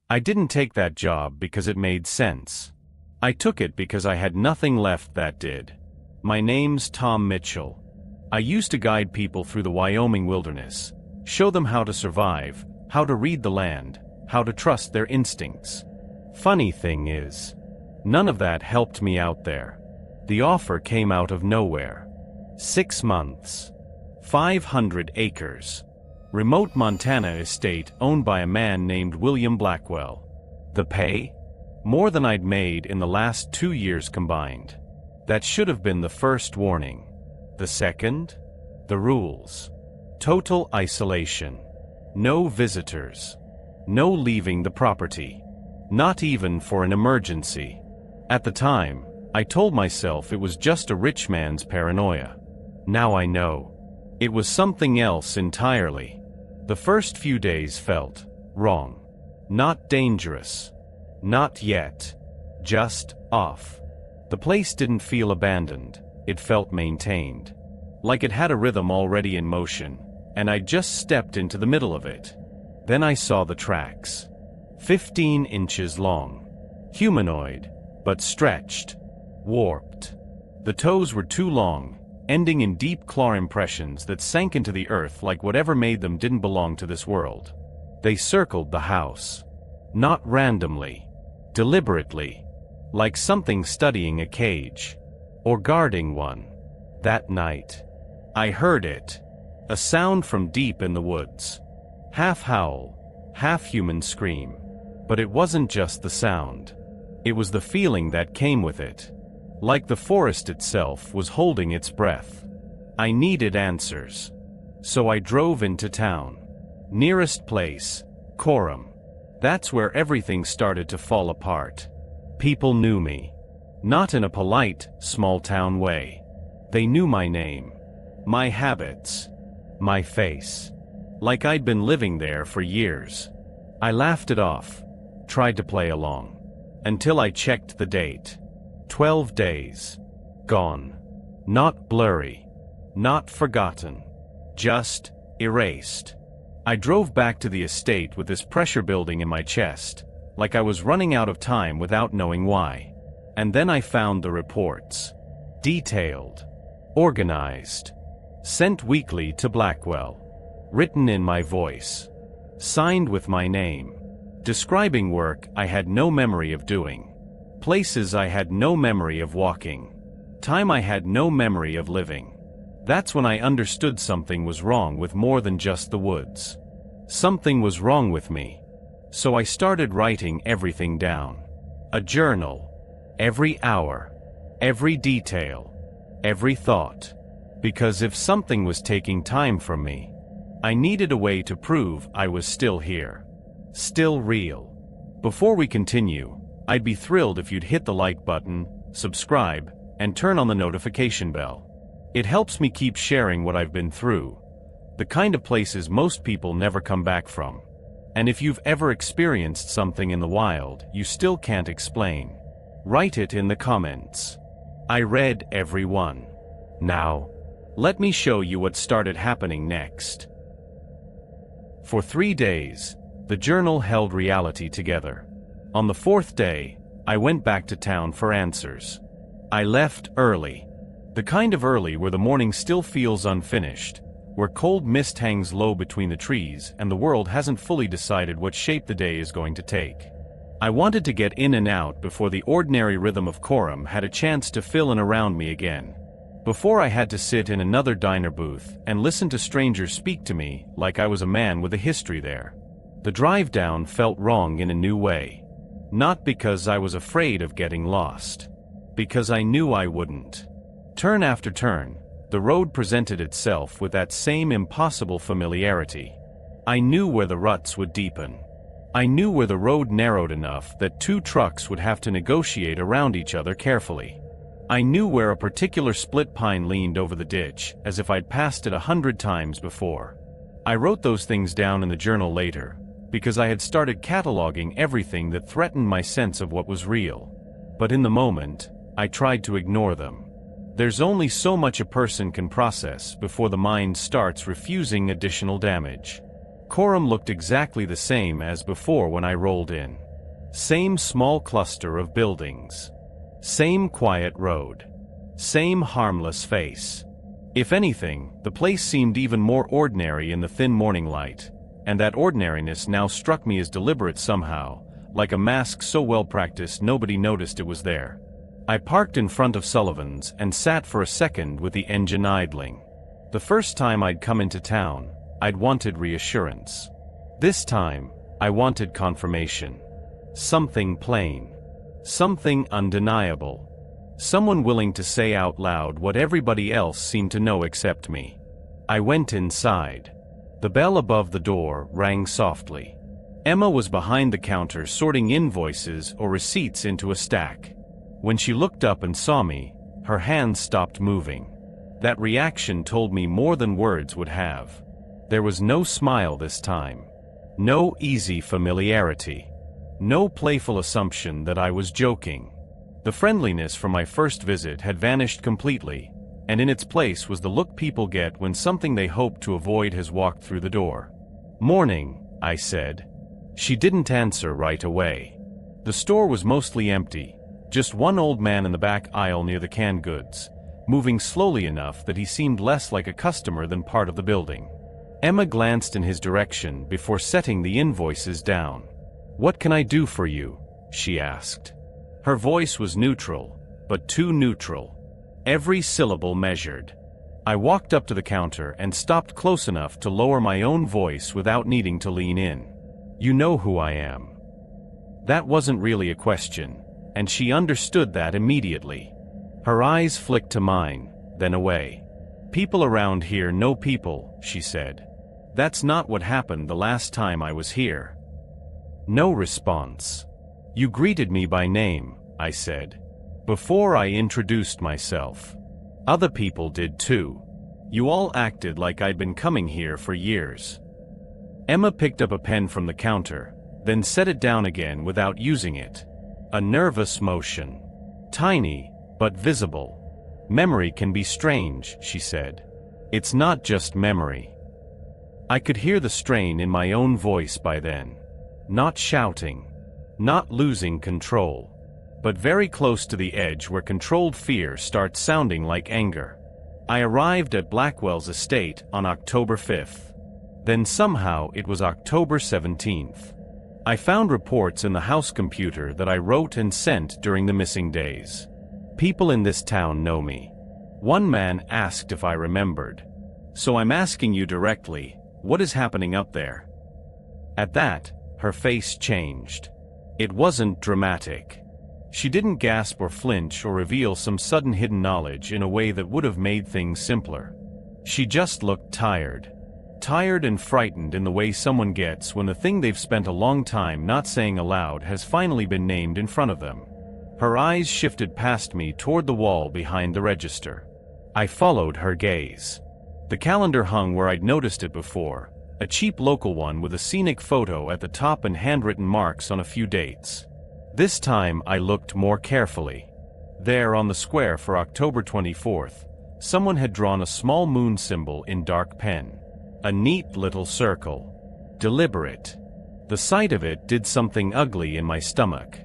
I didn't take that job because it made sense. I took it because I had nothing left that did. My name's Tom Mitchell. I used to guide people through the Wyoming wilderness, show them how to survive, how to read the land, how to trust their instincts. Funny thing is, none of that helped me out there. The offer came out of nowhere. 6 months. 500 acres. Remote Montana estate owned by a man named William Blackwell. The pay? More than I'd made in the last 2 years combined. That should have been the first warning. The second? The rules. Total isolation. No visitors. No leaving the property. Not even for an emergency. At the time, I told myself it was just a rich man's paranoia. Now I know. It was something else entirely. The first few days felt wrong. Not dangerous. Not yet. Just off. The place didn't feel abandoned. It felt maintained. Like it had a rhythm already in motion, and I just stepped into the middle of it. Then I saw the tracks. 15 inches long. Humanoid, but stretched. Warped. The toes were too long, ending in deep claw impressions that sank into the earth like whatever made them didn't belong to this world. They circled the house. Not randomly. Deliberately. Like something studying a cage. Or guarding one. That night. I heard it. A sound from deep in the woods. Half howl, half human scream. But it wasn't just the sound. It was the feeling that came with it. Like the forest itself was holding its breath. I needed answers. So I drove into town. Nearest place, Coram. That's where everything started to fall apart. People knew me. Not in a polite, small-town way. They knew my name. My habits. My face. Like I'd been living there for years. I laughed it off. Tried to play along. Until I checked the date. 12 days. Gone. Not blurry. Not forgotten. Just erased. I drove back to the estate with this pressure building in my chest, like I was running out of time without knowing why. And then I found the reports. Detailed. Organized. Sent weekly to Blackwell. Written in my voice. Signed with my name. Describing work I had no memory of doing. Places I had no memory of walking. Time I had no memory of living. That's when I understood something was wrong with more than just the woods. Something was wrong with me. So I started writing everything down. A journal. Every hour. Every detail. Every thought. Because if something was taking time from me, I needed a way to prove I was still here. Still real. Before we continue, I'd be thrilled if you'd hit the like button, subscribe, and turn on the notification bell. It helps me keep sharing what I've been through, the kind of places most people never come back from. And if you've ever experienced something in the wild you still can't explain, write it in the comments. I read every one. Now, let me show you what started happening next. For 3 days, the journal held reality together. On the 4th day, I went back to town for answers. I left early. The kind of early where the morning still feels unfinished, where cold mist hangs low between the trees and the world hasn't fully decided what shape the day is going to take. I wanted to get in and out before the ordinary rhythm of Coram had a chance to fill in around me again. Before I had to sit in another diner booth and listen to strangers speak to me like I was a man with a history there. The drive down felt wrong in a new way. Not because I was afraid of getting lost. Because I knew I wouldn't. Turn after turn, the road presented itself with that same impossible familiarity. I knew where the ruts would deepen. I knew where the road narrowed enough that 2 trucks would have to negotiate around each other carefully. I knew where a particular split pine leaned over the ditch, as if I'd passed it 100 times before. I wrote those things down in the journal later, because I had started cataloging everything that threatened my sense of what was real. But in the moment, I tried to ignore them. There's only so much a person can process before the mind starts refusing additional damage. Coram looked exactly the same as before when I rolled in. Same small cluster of buildings. Same quiet road. Same harmless face. If anything, the place seemed even more ordinary in the thin morning light, and that ordinariness now struck me as deliberate somehow, like a mask so well practiced nobody noticed it was there. I parked in front of Sullivan's and sat for a second with the engine idling. The first time I'd come into town, I'd wanted reassurance. This time, I wanted confirmation. Something plain. Something undeniable. Someone willing to say out loud what everybody else seemed to know except me. I went inside. The bell above the door rang softly. Emma was behind the counter sorting invoices or receipts into a stack. When she looked up and saw me, her hands stopped moving. That reaction told me more than words would have. There was no smile this time. No easy familiarity. No playful assumption that I was joking. The friendliness from my first visit had vanished completely, and in its place was the look people get when something they hope to avoid has walked through the door. "Morning," I said. She didn't answer right away. The store was mostly empty, just one old man in the back aisle near the canned goods, moving slowly enough that he seemed less like a customer than part of the building. Emma glanced in his direction before setting the invoices down. "What can I do for you?" she asked. Her voice was neutral, but too neutral. Every syllable measured. I walked up to the counter and stopped close enough to lower my own voice without needing to lean in. "You know who I am." That wasn't really a question, and she understood that immediately. Her eyes flicked to mine, then away. "People around here know people," she said. "That's not what happened the last time I was here." No response. "You greeted me by name," I said. "Before I introduced myself. Other people did too. You all acted like I'd been coming here for years." Emma picked up a pen from the counter, then set it down again without using it. A nervous motion. Tiny, but visible. "Memory can be strange," she said. "It's not just memory." I could hear the strain in my own voice by then. Not shouting. Not losing control. But very close to the edge where controlled fear starts sounding like anger. I arrived at Blackwell's estate on October 5th. Then somehow it was October 17th. I found reports in the house computer that I wrote and sent during the missing days. People in this town know me. One man asked if I remembered. "So I'm asking you directly, what is happening up there?" At that, her face changed. It wasn't dramatic. She didn't gasp or flinch or reveal some sudden hidden knowledge in a way that would have made things simpler. She just looked tired. Tired and frightened in the way someone gets when the thing they've spent a long time not saying aloud has finally been named in front of them. Her eyes shifted past me toward the wall behind the register. I followed her gaze. The calendar hung where I'd noticed it before, a cheap local one with a scenic photo at the top and handwritten marks on a few dates. This time I looked more carefully. There on the square for October 24th, someone had drawn a small moon symbol in dark pen. A neat little circle. Deliberate. The sight of it did something ugly in my stomach.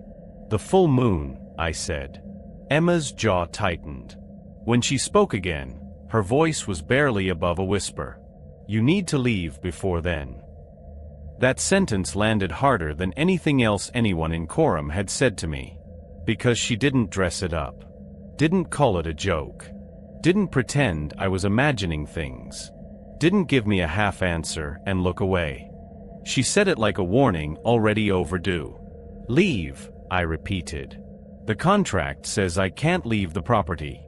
"The full moon," I said. Emma's jaw tightened. When she spoke again, her voice was barely above a whisper. "You need to leave before then." That sentence landed harder than anything else anyone in Coram had said to me. Because she didn't dress it up. Didn't call it a joke. Didn't pretend I was imagining things. Didn't give me a half answer and look away. She said it like a warning already overdue. "Leave," I repeated. "The contract says I can't leave the property."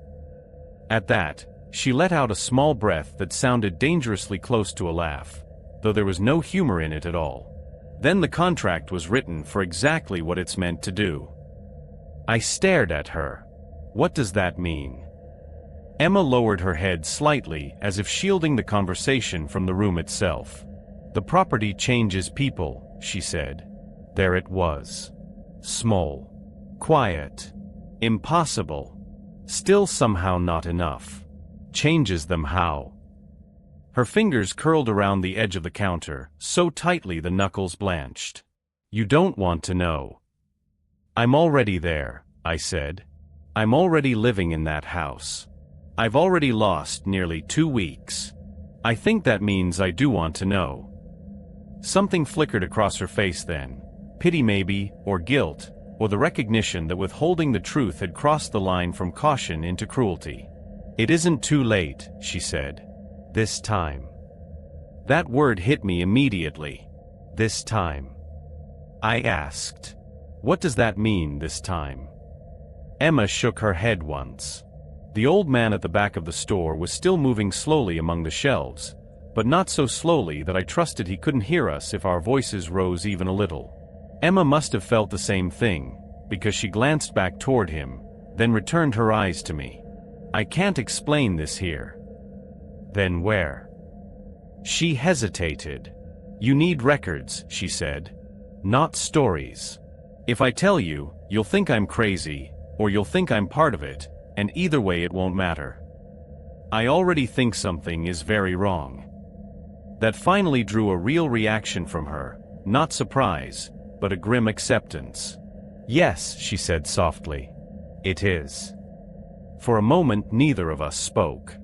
At that, she let out a small breath that sounded dangerously close to a laugh, though there was no humor in it at all. Then the contract was written for exactly what it's meant to do. I stared at her. "What does that mean?" Emma lowered her head slightly as if shielding the conversation from the room itself. "The property changes people," she said. There it was. Small. Quiet. Impossible. Still somehow not enough. Changes them how? Her fingers curled around the edge of the counter, so tightly the knuckles blanched. "You don't want to know." "I'm already there," I said. "I'm already living in that house. I've already lost nearly 2 weeks. I think that means I do want to know." Something flickered across her face then. Pity maybe, or guilt, or the recognition that withholding the truth had crossed the line from caution into cruelty. "It isn't too late," she said. "This time." That word hit me immediately. This time. I asked, "What does that mean, this time?" Emma shook her head once. The old man at the back of the store was still moving slowly among the shelves, but not so slowly that I trusted he couldn't hear us if our voices rose even a little. Emma must have felt the same thing, because she glanced back toward him, then returned her eyes to me. "I can't explain this here." "Then where?" She hesitated. "You need records," she said. "Not stories. If I tell you, you'll think I'm crazy, or you'll think I'm part of it, and either way it won't matter. I already think something is very wrong." That finally drew a real reaction from her, not surprise, but a grim acceptance. "Yes," she said softly. "It is." For a moment neither of us spoke.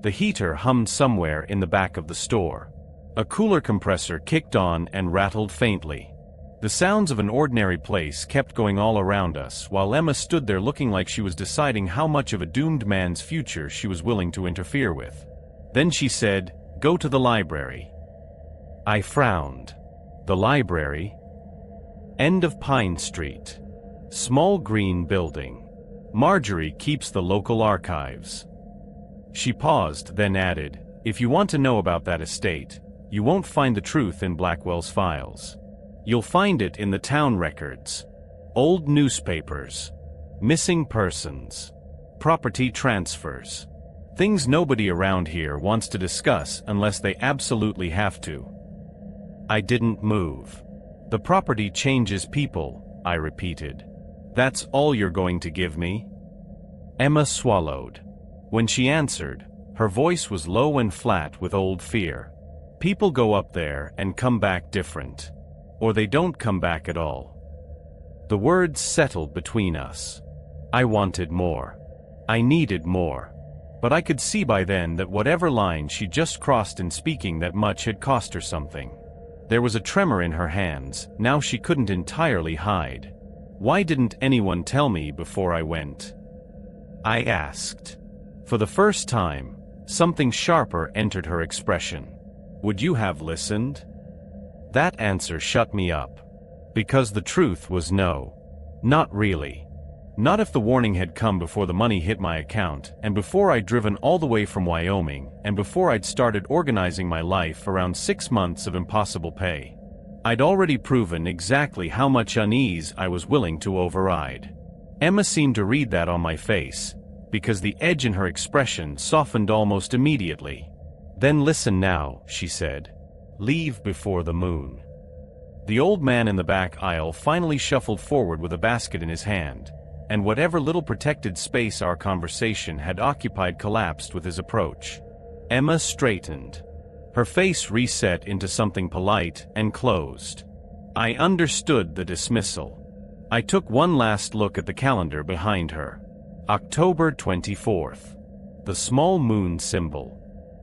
The heater hummed somewhere in the back of the store. A cooler compressor kicked on and rattled faintly. The sounds of an ordinary place kept going all around us while Emma stood there looking like she was deciding how much of a doomed man's future she was willing to interfere with. Then she said, "Go to the library." I frowned. The library? End of Pine Street. Small green building. Marjorie keeps the local archives. She paused, then added, "If you want to know about that estate, you won't find the truth in Blackwell's files. You'll find it in the town records. Old newspapers. Missing persons. Property transfers. Things nobody around here wants to discuss unless they absolutely have to." I didn't move. "The property changes people," I repeated. "That's all you're going to give me?" Emma swallowed. When she answered, her voice was low and flat with old fear. "People go up there and come back different. Or they don't come back at all." The words settled between us. I wanted more. I needed more. But I could see by then that whatever line she just crossed in speaking that much had cost her something. There was a tremor in her hands, now she couldn't entirely hide. "Why didn't anyone tell me before I went?" I asked. For the first time, something sharper entered her expression. "Would you have listened?" That answer shut me up. Because the truth was no. Not really. Not if the warning had come before the money hit my account, and before I'd driven all the way from Wyoming, and before I'd started organizing my life around 6 months of impossible pay. I'd already proven exactly how much unease I was willing to override. Emma seemed to read that on my face, because the edge in her expression softened almost immediately. "Then listen now," she said. "Leave before the moon." The old man in the back aisle finally shuffled forward with a basket in his hand, and whatever little protected space our conversation had occupied collapsed with his approach. Emma straightened. Her face reset into something polite and closed. I understood the dismissal. I took one last look at the calendar behind her. October 24th. The small moon symbol.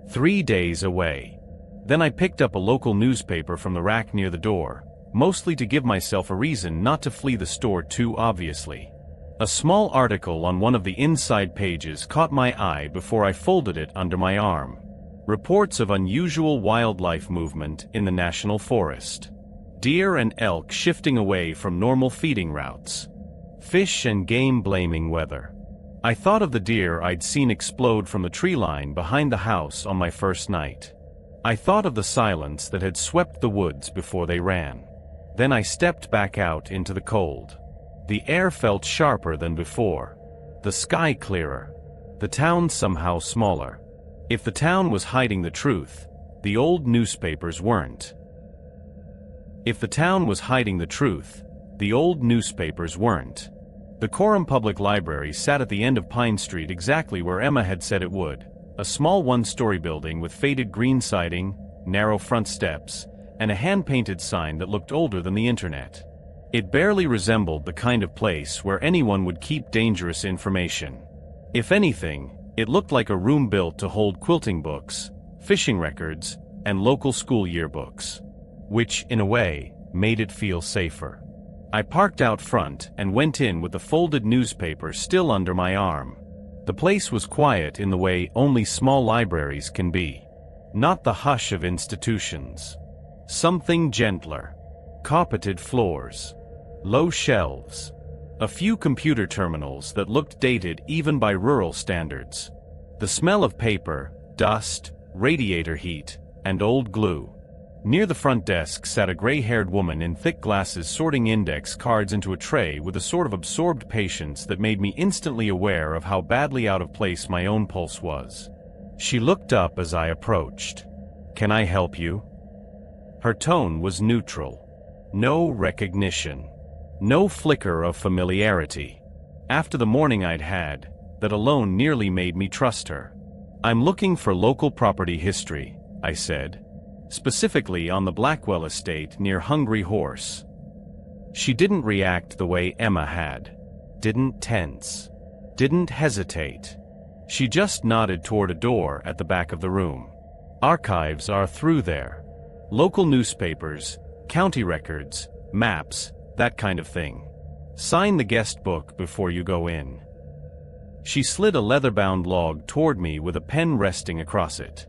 3 days away. Then I picked up a local newspaper from the rack near the door, mostly to give myself a reason not to flee the store too obviously. A small article on one of the inside pages caught my eye before I folded it under my arm. Reports of unusual wildlife movement in the national forest. Deer and elk shifting away from normal feeding routes. Fish and game blaming weather. I thought of the deer I'd seen explode from the tree line behind the house on my first night. I thought of the silence that had swept the woods before they ran. Then I stepped back out into the cold. The air felt sharper than before. The sky clearer. The town somehow smaller. If the town was hiding the truth, the old newspapers weren't. If the town was hiding the truth, the old newspapers weren't. The Coram Public Library sat at the end of Pine Street exactly where Emma had said it would, A small one-story building with faded green siding, narrow front steps, and a hand-painted sign that looked older than the internet. It barely resembled the kind of place where anyone would keep dangerous information. If anything, it looked like a room built to hold quilting books, fishing records, and local school yearbooks. Which, in a way, made it feel safer. I parked out front and went in with the folded newspaper still under my arm. The place was quiet in the way only small libraries can be. Not the hush of institutions. Something gentler. Carpeted floors. Low shelves. A few computer terminals that looked dated even by rural standards. The smell of paper, dust, radiator heat, and old glue. Near the front desk sat a gray-haired woman in thick glasses sorting index cards into a tray with a sort of absorbed patience that made me instantly aware of how badly out of place my own pulse was. She looked up as I approached. "Can I help you?" Her tone was neutral. No recognition. No flicker of familiarity. After the morning I'd had, that alone nearly made me trust her. "I'm looking for local property history," I said. "Specifically on the Blackwell estate near Hungry Horse." She didn't react the way Emma had. Didn't tense. Didn't hesitate. She just nodded toward a door at the back of the room. "Archives are through there. Local newspapers, county records, maps, that kind of thing. Sign the guest book before you go in." She slid a leather-bound log toward me with a pen resting across it.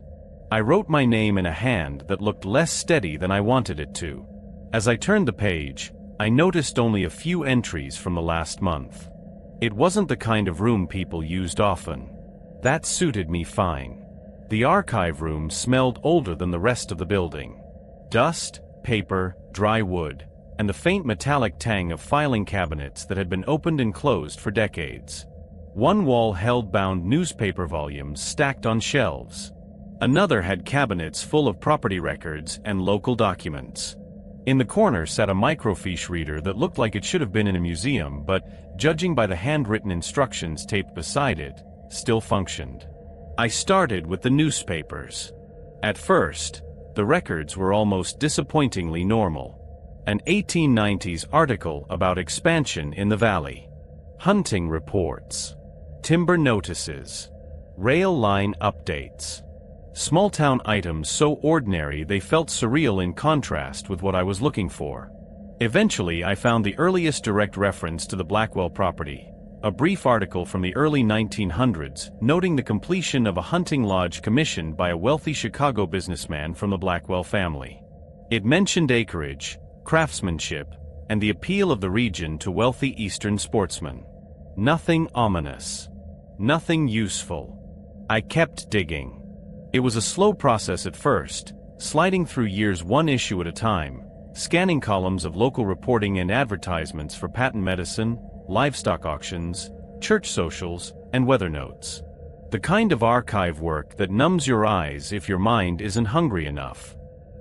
I wrote my name in a hand that looked less steady than I wanted it to. As I turned the page, I noticed only a few entries from the last month. It wasn't the kind of room people used often. That suited me fine. The archive room smelled older than the rest of the building. Dust, paper, dry wood, and the faint metallic tang of filing cabinets that had been opened and closed for decades. One wall held bound newspaper volumes stacked on shelves. Another had cabinets full of property records and local documents. In the corner sat a microfiche reader that looked like it should have been in a museum, but, judging by the handwritten instructions taped beside it, still functioned. I started with the newspapers. At first, the records were almost disappointingly normal. An 1890s article about expansion in the valley. Hunting reports. Timber notices. Rail line updates. Small-town items so ordinary they felt surreal in contrast with what I was looking for. Eventually, I found the earliest direct reference to the Blackwell property, a brief article from the early 1900s noting the completion of a hunting lodge commissioned by a wealthy Chicago businessman from the Blackwell family. It mentioned acreage, craftsmanship, and the appeal of the region to wealthy Eastern sportsmen. Nothing ominous. Nothing useful. I kept digging. It was a slow process at first, sliding through years one issue at a time, scanning columns of local reporting and advertisements for patent medicine, livestock auctions, church socials, and weather notes. The kind of archive work that numbs your eyes if your mind isn't hungry enough.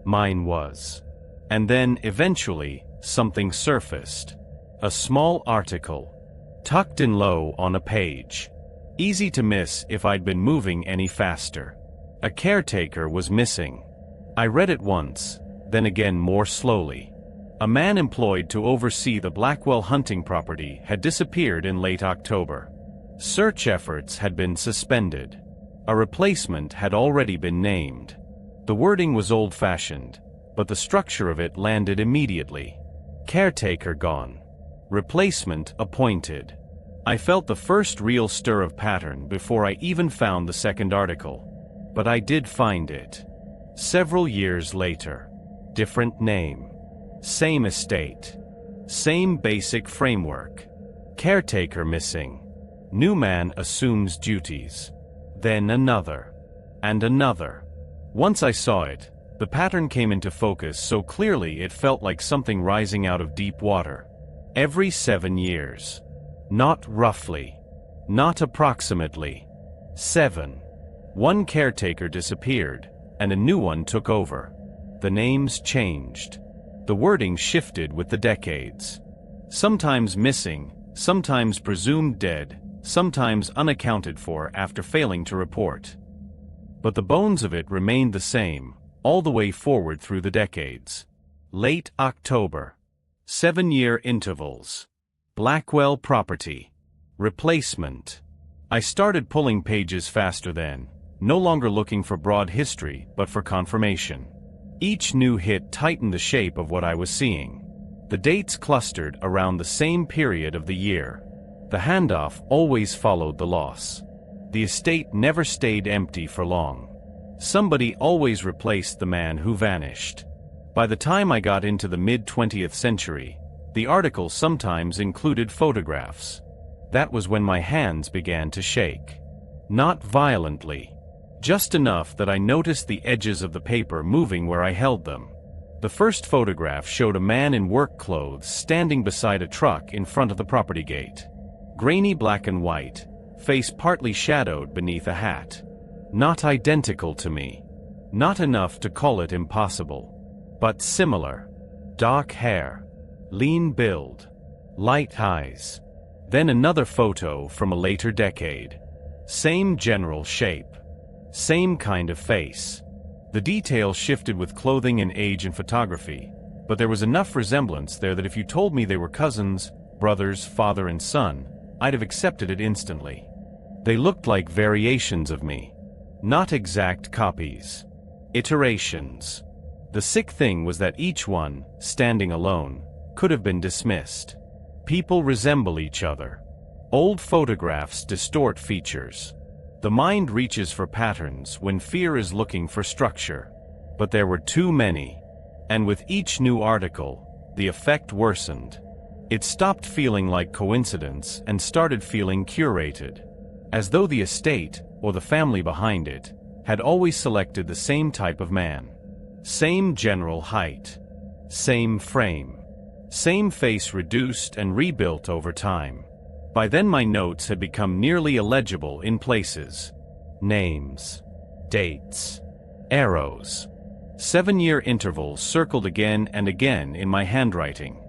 Mine was. And then, eventually, something surfaced. A small article. Tucked in low on a page. Easy to miss if I'd been moving any faster. A caretaker was missing. I read it once, then again more slowly. A man employed to oversee the Blackwell hunting property had disappeared in late October. Search efforts had been suspended. A replacement had already been named. The wording was old-fashioned, but the structure of it landed immediately. Caretaker gone. Replacement appointed. I felt the first real stir of pattern before I even found the second article. But I did find it. Several years later. Different name. Same estate. Same basic framework. Caretaker missing. New man assumes duties. Then another. And another. Once I saw it, the pattern came into focus so clearly it felt like something rising out of deep water. Every 7 years. Not roughly. Not approximately. 7. One caretaker disappeared, and a new one took over. The names changed. The wording shifted with the decades. Sometimes missing, sometimes presumed dead, sometimes unaccounted for after failing to report. but the bones of it remained the same, all the way forward through the decades. Late October. 7-year intervals. Blackwell property. Replacement. I started pulling pages faster then, no longer looking for broad history, but for confirmation. Each new hit tightened the shape of what I was seeing. The dates clustered around the same period of the year. The handoff always followed the loss. The estate never stayed empty for long. Somebody always replaced the man who vanished. By the time I got into the mid-20th century, the article sometimes included photographs. That was when my hands began to shake. Not violently. Just enough that I noticed the edges of the paper moving where I held them. The first photograph showed a man in work clothes standing beside a truck in front of the property gate. Grainy black and white, face partly shadowed beneath a hat. Not identical to me. Not enough to call it impossible. But similar. Dark hair. Lean build. Light eyes. Then another photo from a later decade. Same general shape. Same kind of face. The details shifted with clothing and age and photography, but there was enough resemblance there that if you told me they were cousins, brothers, father and son, I'd have accepted it instantly. They looked like variations of me. Not exact copies. Iterations. The sick thing was that each one, standing alone, could have been dismissed. People resemble each other. Old photographs distort features. The mind reaches for patterns when fear is looking for structure. But there were too many. And with each new article, the effect worsened. It stopped feeling like coincidence and started feeling curated. As though the estate, or the family behind it, had always selected the same type of man. Same general height. Same frame. Same face reduced and rebuilt over time. By then my notes had become nearly illegible in places. Names. Dates. Arrows. 7-year intervals circled again and again in my handwriting.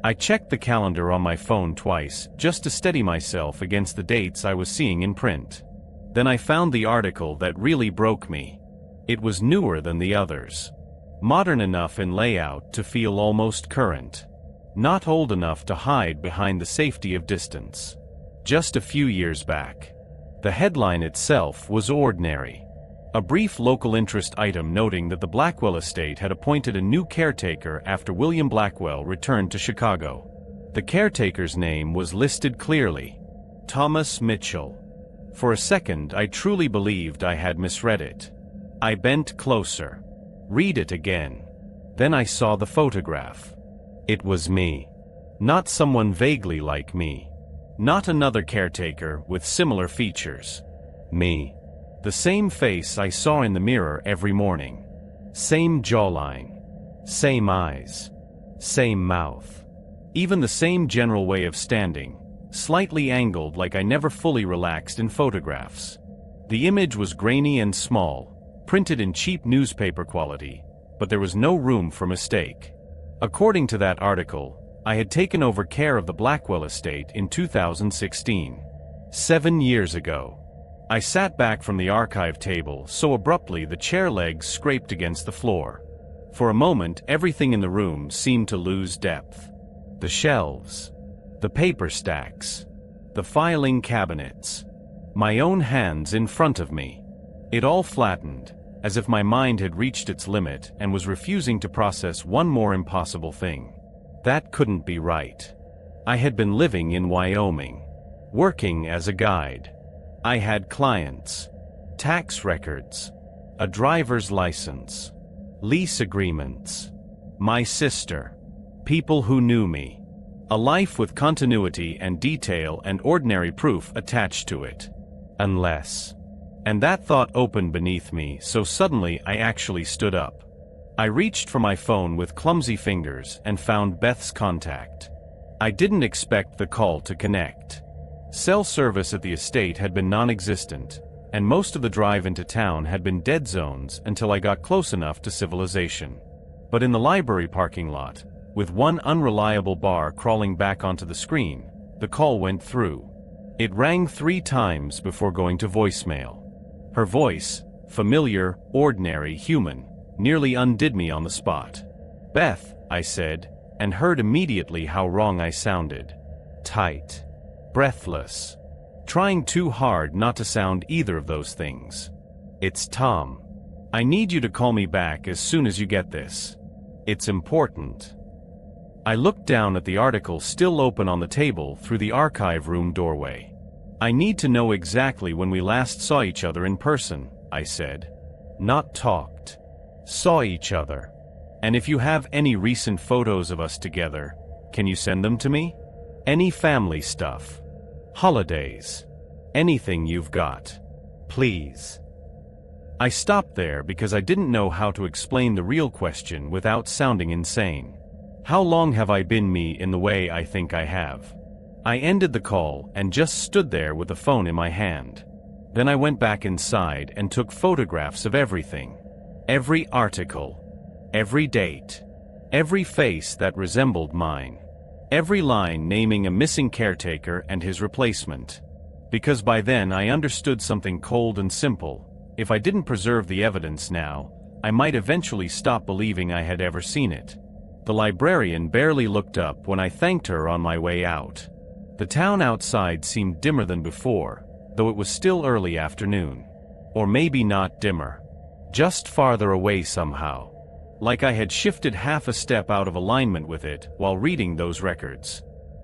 I checked the calendar on my phone twice, just to steady myself against the dates I was seeing in print. Then I found the article that really broke me. It was newer than the others. Modern enough in layout to feel almost current. Not old enough to hide behind the safety of distance. Just a few years back. The headline itself was ordinary. A brief local interest item noting that the Blackwell estate had appointed a new caretaker after William Blackwell returned to Chicago. The caretaker's name was listed clearly. Thomas Mitchell. For a second I truly believed I had misread it. I bent closer. Read it again. Then I saw the photograph. It was me. Not someone vaguely like me. Not another caretaker with similar features. Me. The same face I saw in the mirror every morning. Same jawline. Same eyes. Same mouth. Even the same general way of standing, slightly angled like I never fully relaxed in photographs. The image was grainy and small, printed in cheap newspaper quality, but there was no room for mistake. According to that article, I had taken over care of the Blackwell estate in 2016. 7 years ago. I sat back from the archive table so abruptly the chair legs scraped against the floor. For a moment everything in the room seemed to lose depth. The shelves. The paper stacks. The filing cabinets. My own hands in front of me. It all flattened, as if my mind had reached its limit and was refusing to process one more impossible thing. That couldn't be right. I had been living in Wyoming. Working as a guide. I had clients. Tax records. A driver's license. Lease agreements. My sister. People who knew me. A life with continuity and detail and ordinary proof attached to it. Unless. And that thought opened beneath me, so suddenly I actually stood up. I reached for my phone with clumsy fingers and found Beth's contact. I didn't expect the call to connect. Cell service at the estate had been non-existent, and most of the drive into town had been dead zones until I got close enough to civilization. But in the library parking lot, with one unreliable bar crawling back onto the screen, the call went through. It rang 3 times before going to voicemail. Her voice, Familiar, ordinary, human, nearly undid me on the spot. "Beth," I said, and heard immediately how wrong I sounded. Tight. Breathless. Trying too hard not to sound either of those things. "It's Tom. I need you to call me back as soon as you get this. It's important." I looked down at the article still open on the table through the archive room doorway. "I need to know exactly when we last saw each other in person," I said. "Not talked. Saw each other. And if you have any recent photos of us together, can you send them to me? Any family stuff. Holidays. Anything you've got. Please." I stopped there because I didn't know how to explain the real question without sounding insane. How long have I been me in the way I think I have? I ended the call and just stood there with the phone in my hand. Then I went back inside and took photographs of everything. Every article. Every date. Every face that resembled mine. Every line naming a missing caretaker and his replacement. Because by then I understood something cold and simple. If I didn't preserve the evidence now, I might eventually stop believing I had ever seen it. The librarian barely looked up when I thanked her on my way out. The town outside seemed dimmer than before, though it was still early afternoon. Or maybe not dimmer. Just farther away somehow. Like I had shifted half a step out of alignment with it while reading those records.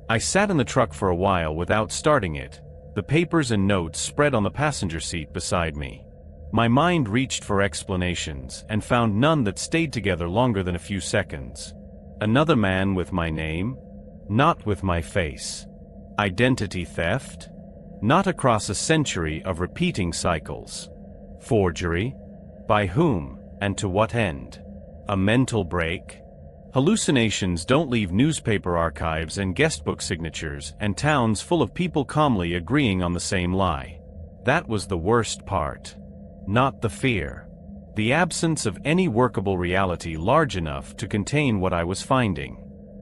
I sat in the truck for a while without starting it, the papers and notes spread on the passenger seat beside me. My mind reached for explanations and found none that stayed together longer than a few seconds. Another man with my name? Not with my face. Identity theft? Not across a century of repeating cycles. Forgery? By whom, and to what end? A mental break? Hallucinations don't leave newspaper archives and guestbook signatures and towns full of people calmly agreeing on the same lie. That was the worst part. Not the fear. The absence of any workable reality large enough to contain what I was finding.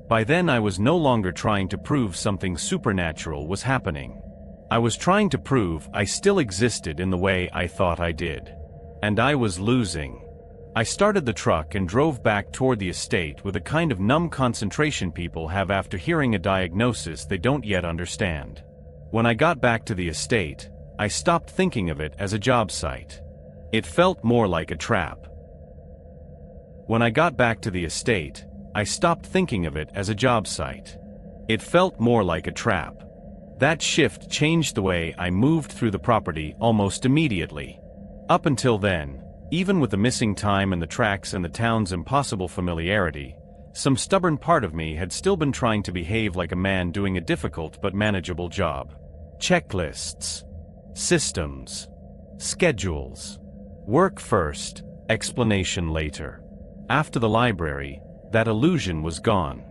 By then I was no longer trying to prove something supernatural was happening. I was trying to prove I still existed in the way I thought I did. And I was losing. I started the truck and drove back toward the estate with a kind of numb concentration people have after hearing a diagnosis they don't yet understand. When I got back to the estate, I stopped thinking of it as a job site. It felt more like a trap. When I got back to the estate, I stopped thinking of it as a job site. It felt more like a trap. That shift changed the way I moved through the property almost immediately. Up until then, even with the missing time and the tracks and the town's impossible familiarity, some stubborn part of me had still been trying to behave like a man doing a difficult but manageable job. Checklists. Systems. Schedules. Work first, explanation later. After the library, that illusion was gone.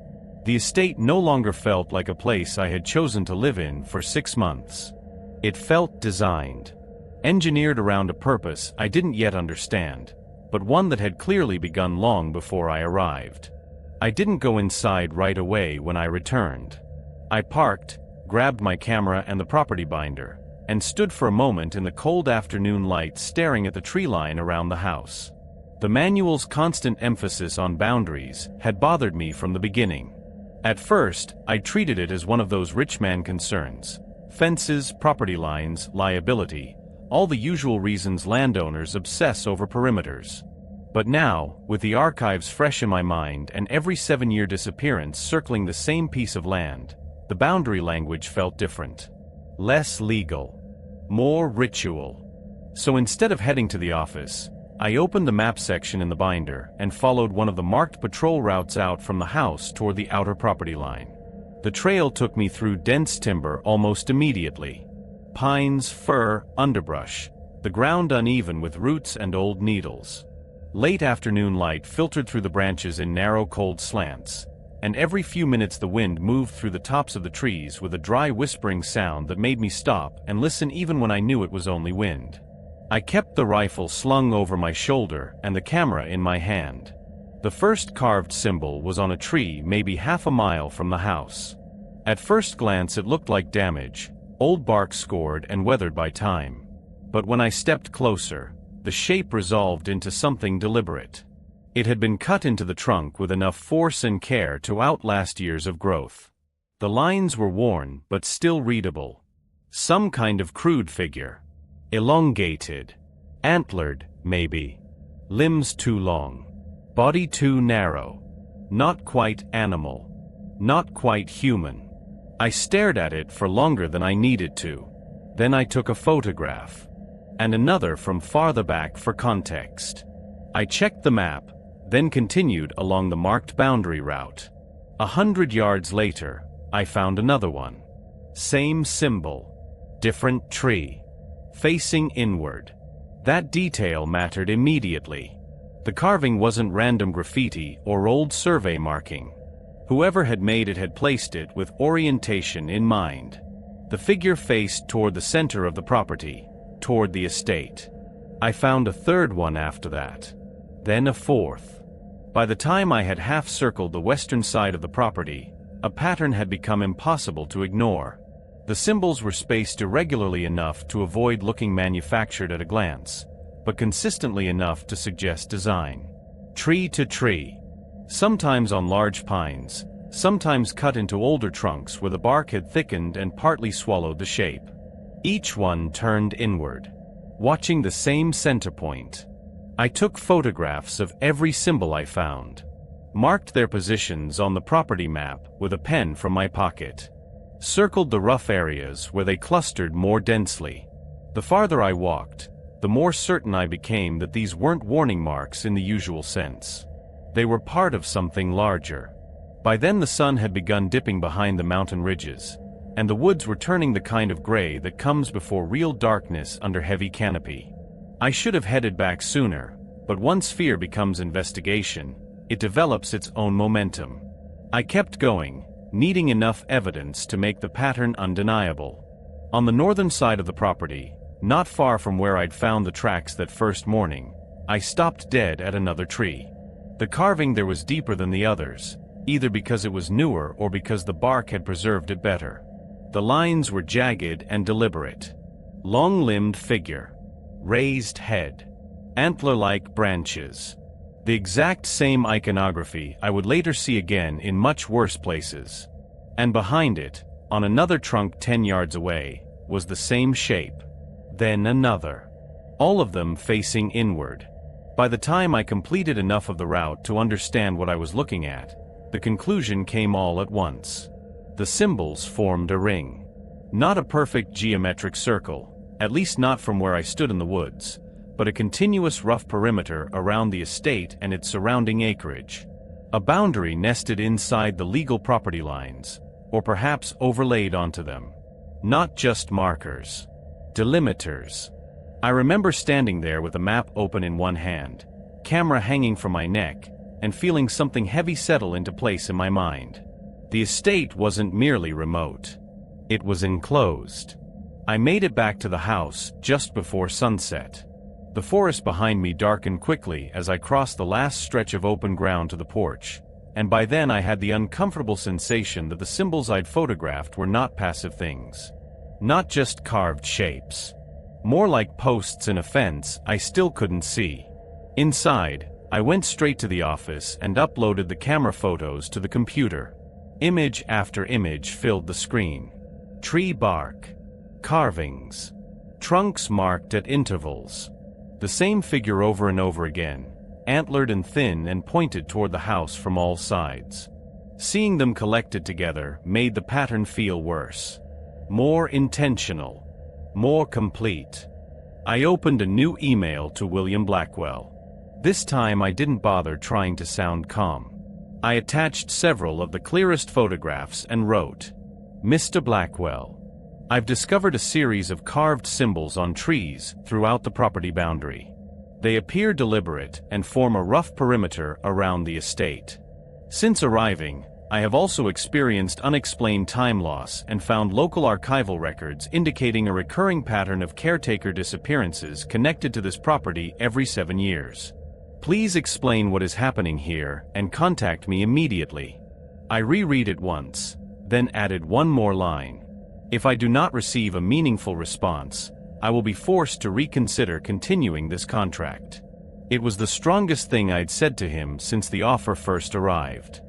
The estate no longer felt like a place I had chosen to live in for 6 months. It felt designed. Engineered around a purpose I didn't yet understand, but one that had clearly begun long before I arrived. I didn't go inside right away when I returned. I parked, grabbed my camera and the property binder, and stood for a moment in the cold afternoon light staring at the tree line around the house. The manual's constant emphasis on boundaries had bothered me from the beginning. At first, I treated it as one of those rich man concerns. Fences, property lines, liability, all the usual reasons landowners obsess over perimeters. But now, with the archives fresh in my mind and every 7-year disappearance circling the same piece of land, the boundary language felt different. Less legal. More ritual. So instead of heading to the office, I opened the map section in the binder and followed one of the marked patrol routes out from the house toward the outer property line. The trail took me through dense timber almost immediately. Pines, fir, underbrush, the ground uneven with roots and old needles. Late afternoon light filtered through the branches in narrow cold slants, and every few minutes the wind moved through the tops of the trees with a dry whispering sound that made me stop and listen even when I knew it was only wind. I kept the rifle slung over my shoulder and the camera in my hand. The first carved symbol was on a tree maybe half a mile from the house. At first glance it looked like damage, old bark scored and weathered by time. But when I stepped closer, The shape resolved into something deliberate. It had been cut into the trunk with enough force and care to outlast years of growth. The lines were worn but still readable. Some kind of crude figure. Elongated. Antlered, maybe. Limbs too long. Body too narrow. Not quite animal. Not quite human. I stared at it for longer than I needed to. Then I took a photograph. And another from farther back for context. I checked the map, then continued along the marked boundary route. 100 yards later, I found another one. Same symbol. Different tree. Facing inward. That detail mattered immediately. The carving wasn't random graffiti or old survey marking. Whoever had made it had placed it with orientation in mind. The figure faced toward the center of the property, toward the estate. I found a third one after that. Then a fourth. By the time I had half circled the western side of the property, a pattern had become impossible to ignore. The symbols were spaced irregularly enough to avoid looking manufactured at a glance, but consistently enough to suggest design. Tree to tree. Sometimes on large pines, sometimes cut into older trunks where the bark had thickened and partly swallowed the shape. Each one turned inward, watching the same center point. I took photographs of every symbol I found, marked their positions on the property map with a pen from my pocket, circled the rough areas where they clustered more densely. The farther I walked, the more certain I became that these weren't warning marks in the usual sense. They were part of something larger. By then the sun had begun dipping behind the mountain ridges, and the woods were turning the kind of gray that comes before real darkness under heavy canopy. I should have headed back sooner, but once fear becomes investigation, it develops its own momentum. I kept going, needing enough evidence to make the pattern undeniable. On the northern side of the property, not far from where I'd found the tracks that first morning, I stopped dead at another tree. The carving there was deeper than the others, either because it was newer or because the bark had preserved it better. The lines were jagged and deliberate. Long-limbed figure. Raised head. Antler-like branches. The exact same iconography I would later see again in much worse places. And behind it, on another trunk 10 yards away, was the same shape. Then another. All of them facing inward. By the time I completed enough of the route to understand what I was looking at, the conclusion came all at once. The symbols formed a ring. Not a perfect geometric circle, at least not from where I stood in the woods, but a continuous rough perimeter around the estate and its surrounding acreage. A boundary nested inside the legal property lines, or perhaps overlaid onto them. Not just markers. Delimiters. I remember standing there with the map open in one hand, camera hanging from my neck, and feeling something heavy settle into place in my mind. The estate wasn't merely remote. It was enclosed. I made it back to the house just before sunset. The forest behind me darkened quickly as I crossed the last stretch of open ground to the porch, and by then I had the uncomfortable sensation that the symbols I'd photographed were not passive things. Not just carved shapes. More like posts in a fence I still couldn't see. Inside, I went straight to the office and uploaded the camera photos to the computer. Image after image filled the screen. Tree bark. Carvings. Trunks marked at intervals. The same figure over and over again, antlered and thin and pointed toward the house from all sides. Seeing them collected together made the pattern feel worse. More intentional. More complete. I opened a new email to William Blackwell. This time I didn't bother trying to sound calm. I attached several of the clearest photographs and wrote, Mr. Blackwell, I've discovered a series of carved symbols on trees throughout the property boundary. They appear deliberate and form a rough perimeter around the estate. Since arriving, I have also experienced unexplained time loss and found local archival records indicating a recurring pattern of caretaker disappearances connected to this property every 7 years. Please explain what is happening here and contact me immediately. I reread it once, then added one more line. If I do not receive a meaningful response, I will be forced to reconsider continuing this contract. It was the strongest thing I'd said to him since the offer first arrived.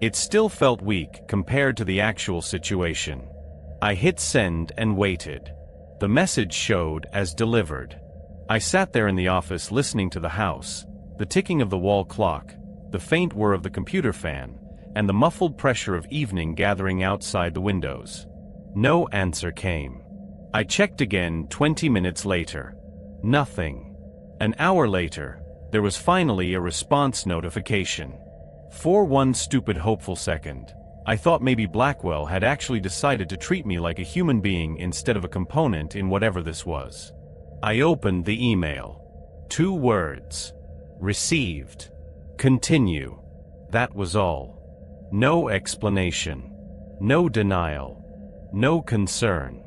It still felt weak compared to the actual situation. I hit send and waited. The message showed as delivered. I sat there in the office listening to the house, the ticking of the wall clock, the faint whir of the computer fan, and the muffled pressure of evening gathering outside the windows. No answer came. I checked again 20 minutes later. Nothing. An hour later, there was finally a response notification. For one stupid hopeful second, I thought maybe Blackwell had actually decided to treat me like a human being instead of a component in whatever this was. I opened the email. 2 words. Received. Continue. That was all. No explanation. No denial. No concern.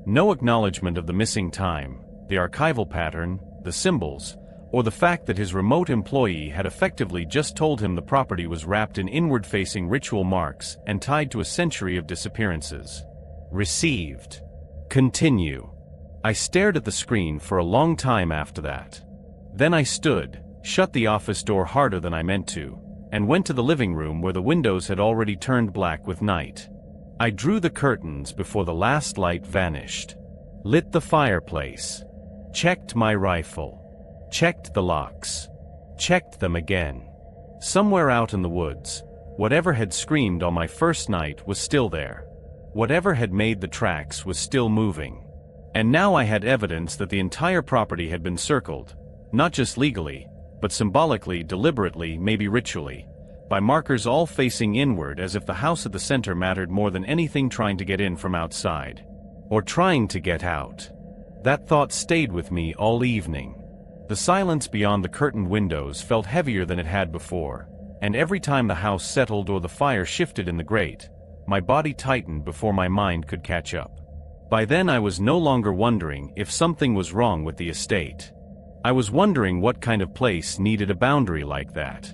No acknowledgement of the missing time, the archival pattern, the symbols, or the fact that his remote employee had effectively just told him the property was wrapped in inward-facing ritual marks and tied to a century of disappearances. Received. Continue. I stared at the screen for a long time after that. Then I stood, shut the office door harder than I meant to, and went to the living room where the windows had already turned black with night. I drew the curtains before the last light vanished. Lit the fireplace. Checked my rifle. Checked the locks. Checked them again. Somewhere out in the woods, whatever had screamed on my first night was still there. Whatever had made the tracks was still moving. And now I had evidence that the entire property had been circled, not just legally, but symbolically, deliberately, maybe ritually, by markers all facing inward as if the house at the center mattered more than anything trying to get in from outside. Or trying to get out. That thought stayed with me all evening. The silence beyond the curtained windows felt heavier than it had before, and every time the house settled or the fire shifted in the grate, my body tightened before my mind could catch up. By then I was no longer wondering if something was wrong with the estate. I was wondering what kind of place needed a boundary like that.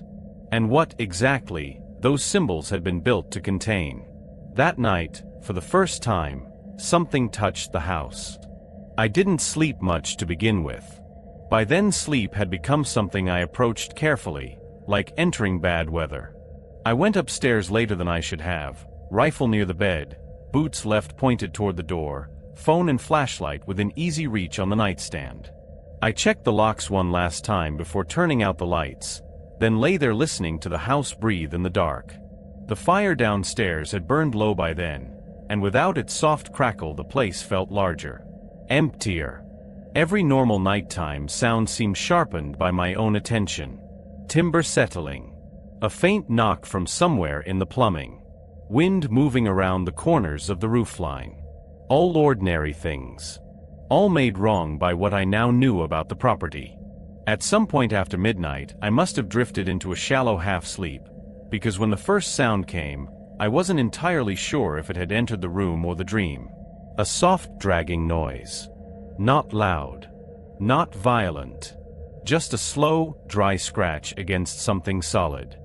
And what, exactly, those symbols had been built to contain. That night, for the first time, something touched the house. I didn't sleep much to begin with. By then sleep had become something I approached carefully, like entering bad weather. I went upstairs later than I should have, rifle near the bed, boots left pointed toward the door, phone and flashlight within easy reach on the nightstand. I checked the locks one last time before turning out the lights, then lay there listening to the house breathe in the dark. The fire downstairs had burned low by then, and without its soft crackle the place felt larger. Emptier. Every normal nighttime sound seemed sharpened by my own attention. Timber settling. A faint knock from somewhere in the plumbing. Wind moving around the corners of the roofline. All ordinary things. All made wrong by what I now knew about the property. At some point after midnight, I must have drifted into a shallow half-sleep, because when the first sound came, I wasn't entirely sure if it had entered the room or the dream. A soft dragging noise. Not loud. Not violent. Just a slow, dry scratch against something solid.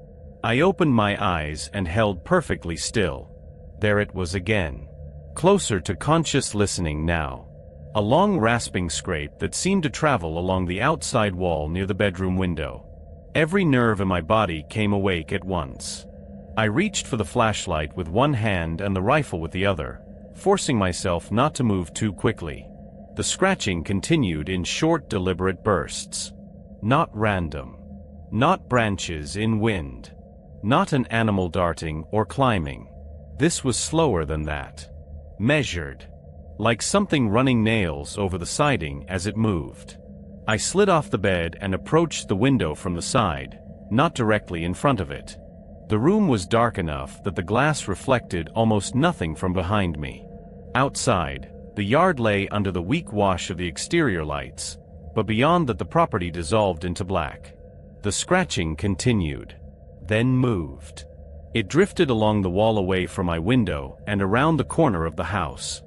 I opened my eyes and held perfectly still. There it was again. Closer to conscious listening now. A long rasping scrape that seemed to travel along the outside wall near the bedroom window. Every nerve in my body came awake at once. I reached for the flashlight with one hand and the rifle with the other, forcing myself not to move too quickly. The scratching continued in short, deliberate bursts. Not random. Not branches in wind. Not an animal darting or climbing. This was slower than that. Measured. Like something running nails over the siding as it moved. I slid off the bed and approached the window from the side, not directly in front of it. The room was dark enough that the glass reflected almost nothing from behind me. Outside, the yard lay under the weak wash of the exterior lights, but beyond that the property dissolved into black. The scratching continued, then moved. It drifted along the wall away from my window and around the corner of the house.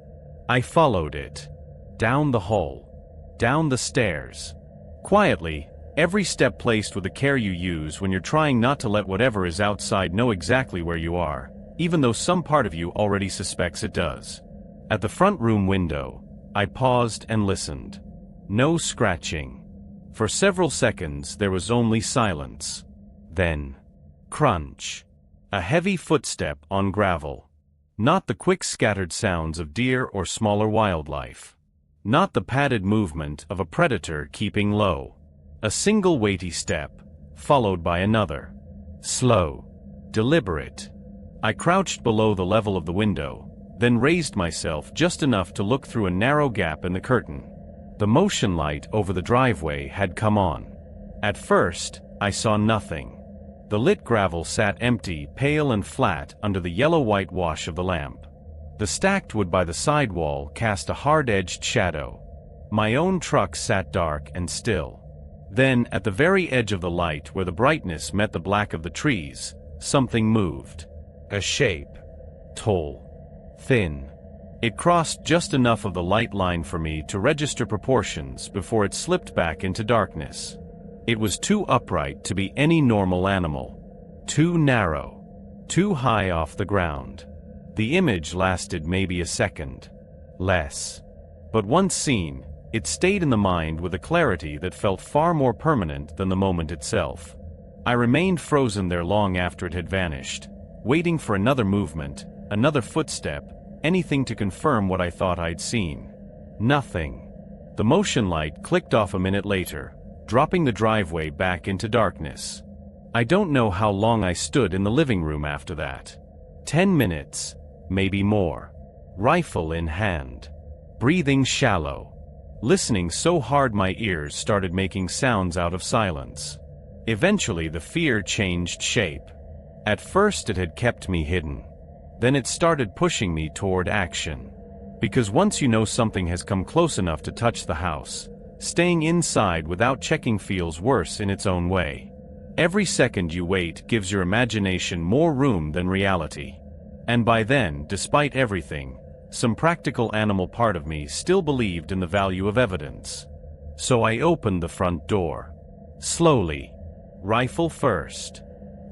I followed it. Down the hall. Down the stairs. Quietly, every step placed with the care you use when you're trying not to let whatever is outside know exactly where you are, even though some part of you already suspects it does. At the front room window, I paused and listened. No scratching. For several seconds there was only silence. Then, crunch. A heavy footstep on gravel. Not the quick scattered sounds of deer or smaller wildlife. Not the padded movement of a predator keeping low. A single weighty step, followed by another. Slow. Deliberate. I crouched below the level of the window, then raised myself just enough to look through a narrow gap in the curtain. The motion light over the driveway had come on. At first, I saw nothing. The lit gravel sat empty, pale and flat under the yellow-white wash of the lamp. The stacked wood by the sidewall cast a hard-edged shadow. My own truck sat dark and still. Then, at the very edge of the light where the brightness met the black of the trees, something moved. A shape. Tall. Thin. It crossed just enough of the light line for me to register proportions before it slipped back into darkness. It was too upright to be any normal animal. Too narrow. Too high off the ground. The image lasted maybe a second. Less. But once seen, it stayed in the mind with a clarity that felt far more permanent than the moment itself. I remained frozen there long after it had vanished, waiting for another movement, another footstep, anything to confirm what I thought I'd seen. Nothing. The motion light clicked off a minute later, dropping the driveway back into darkness. I don't know how long I stood in the living room after that. 10 minutes, maybe more. Rifle in hand. Breathing shallow. Listening so hard my ears started making sounds out of silence. Eventually the fear changed shape. At first it had kept me hidden. Then it started pushing me toward action. Because once you know something has come close enough to touch the house, staying inside without checking feels worse in its own way. Every second you wait gives your imagination more room than reality. And by then, despite everything, some practical animal part of me still believed in the value of evidence. So I opened the front door. Slowly. Rifle first.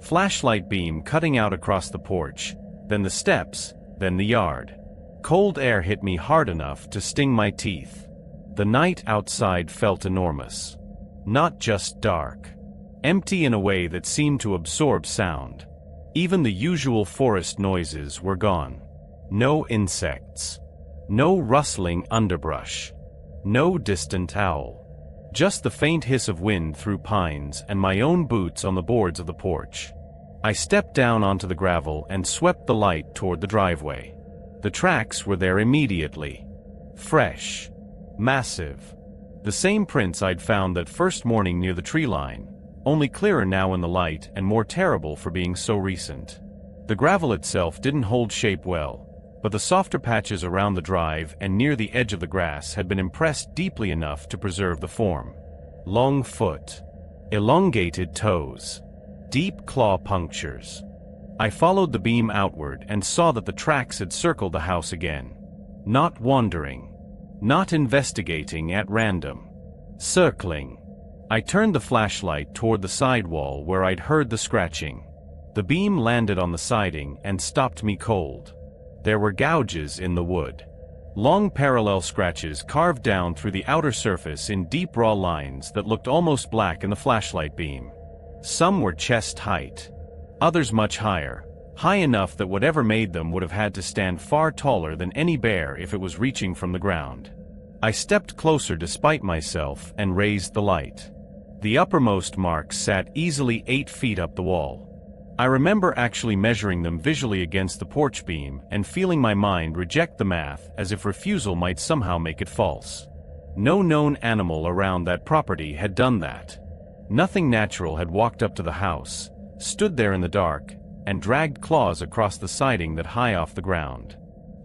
Flashlight beam cutting out across the porch, then the steps, then the yard. Cold air hit me hard enough to sting my teeth. The night outside felt enormous. Not just dark. Empty in a way that seemed to absorb sound. Even the usual forest noises were gone. No insects. No rustling underbrush. No distant owl. Just the faint hiss of wind through pines and my own boots on the boards of the porch. I stepped down onto the gravel and swept the light toward the driveway. The tracks were there immediately. Fresh. Massive. The same prints I'd found that first morning near the tree line, only clearer now in the light and more terrible for being so recent. The gravel itself didn't hold shape well, but the softer patches around the drive and near the edge of the grass had been impressed deeply enough to preserve the form. Long foot. Elongated toes. Deep claw punctures. I followed the beam outward and saw that the tracks had circled the house again. Not wandering. Not investigating at random. Circling. I turned the flashlight toward the sidewall where I'd heard the scratching. The beam landed on the siding and stopped me cold. There were gouges in the wood. Long parallel scratches carved down through the outer surface in deep raw lines that looked almost black in the flashlight beam. Some were chest height. Others much higher. High enough that whatever made them would have had to stand far taller than any bear if it was reaching from the ground. I stepped closer despite myself and raised the light. The uppermost marks sat easily 8 feet up the wall. I remember actually measuring them visually against the porch beam and feeling my mind reject the math as if refusal might somehow make it false. No known animal around that property had done that. Nothing natural had walked up to the house, stood there in the dark, and dragged claws across the siding that high off the ground.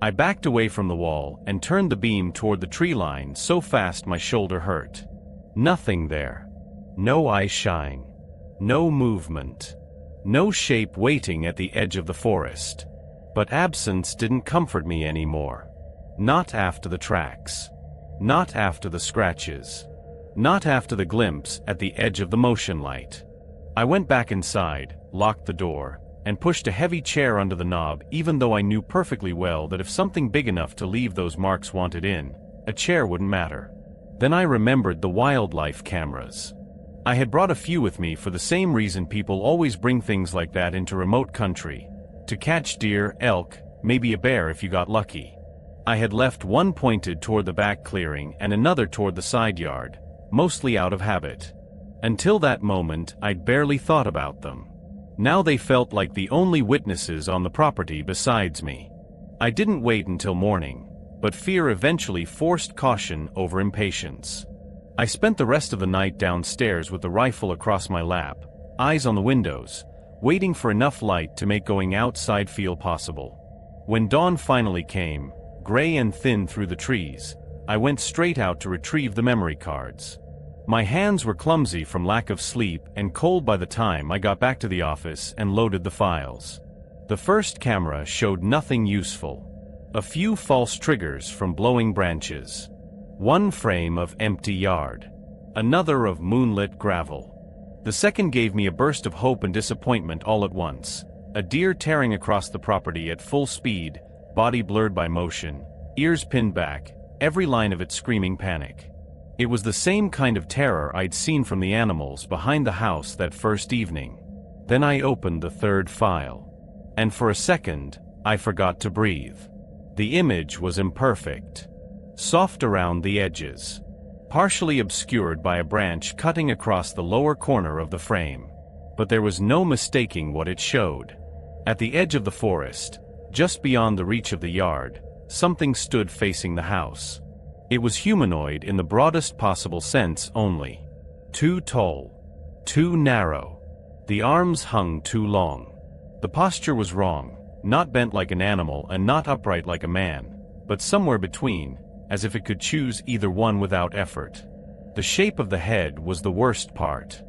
I backed away from the wall and turned the beam toward the tree line so fast my shoulder hurt. Nothing there. No eye shine. No movement. No shape waiting at the edge of the forest. But absence didn't comfort me anymore. Not after the tracks. Not after the scratches. Not after the glimpse at the edge of the motion light. I went back inside, locked the door, and pushed a heavy chair under the knob even though I knew perfectly well that if something big enough to leave those marks wanted in, A chair wouldn't matter. Then I remembered the wildlife cameras. I had brought a few with me for the same reason people always bring things like that into remote country. To catch deer, elk, maybe a bear if you got lucky. I had left one pointed toward the back clearing and another toward the side yard, mostly out of habit. Until that moment, I'd barely thought about them. Now they felt like the only witnesses on the property besides me. I didn't wait until morning, but fear eventually forced caution over impatience. I spent the rest of the night downstairs with the rifle across my lap, eyes on the windows, waiting for enough light to make going outside feel possible. When dawn finally came, gray and thin through the trees, I went straight out to retrieve the memory cards. My hands were clumsy from lack of sleep and cold by the time I got back to the office and loaded the files. The first camera showed nothing useful. A few false triggers from blowing branches. One frame of empty yard. Another of moonlit gravel. The second gave me a burst of hope and disappointment all at once. A deer tearing across the property at full speed, body blurred by motion, ears pinned back, every line of it screaming panic. It was the same kind of terror I'd seen from the animals behind the house that first evening. Then I opened the third file. And for a second, I forgot to breathe. The image was imperfect. Soft around the edges. Partially obscured by a branch cutting across the lower corner of the frame. But there was no mistaking what it showed. At the edge of the forest, just beyond the reach of the yard, something stood facing the house. It was humanoid in the broadest possible sense only. Too tall. Too narrow. The arms hung too long. The posture was wrong, not bent like an animal and not upright like a man, but somewhere between, as if it could choose either one without effort. The shape of the head was the worst part.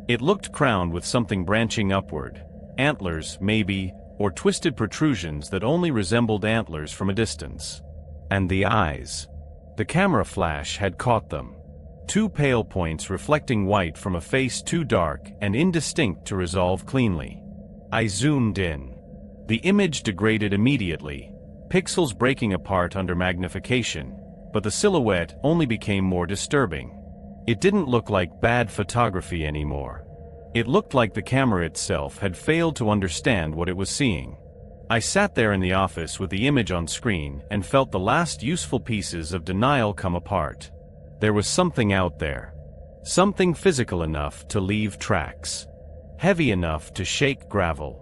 It looked crowned with something branching upward, antlers, maybe, or twisted protrusions that only resembled antlers from a distance. And the eyes. The camera flash had caught them. Two pale points reflecting white from a face too dark and indistinct to resolve cleanly. I zoomed in. The image degraded immediately, pixels breaking apart under magnification, but the silhouette only became more disturbing. It didn't look like bad photography anymore. It looked like the camera itself had failed to understand what it was seeing. I sat there in the office with the image on screen and felt the last useful pieces of denial come apart. There was something out there. Something physical enough to leave tracks. Heavy enough to shake gravel.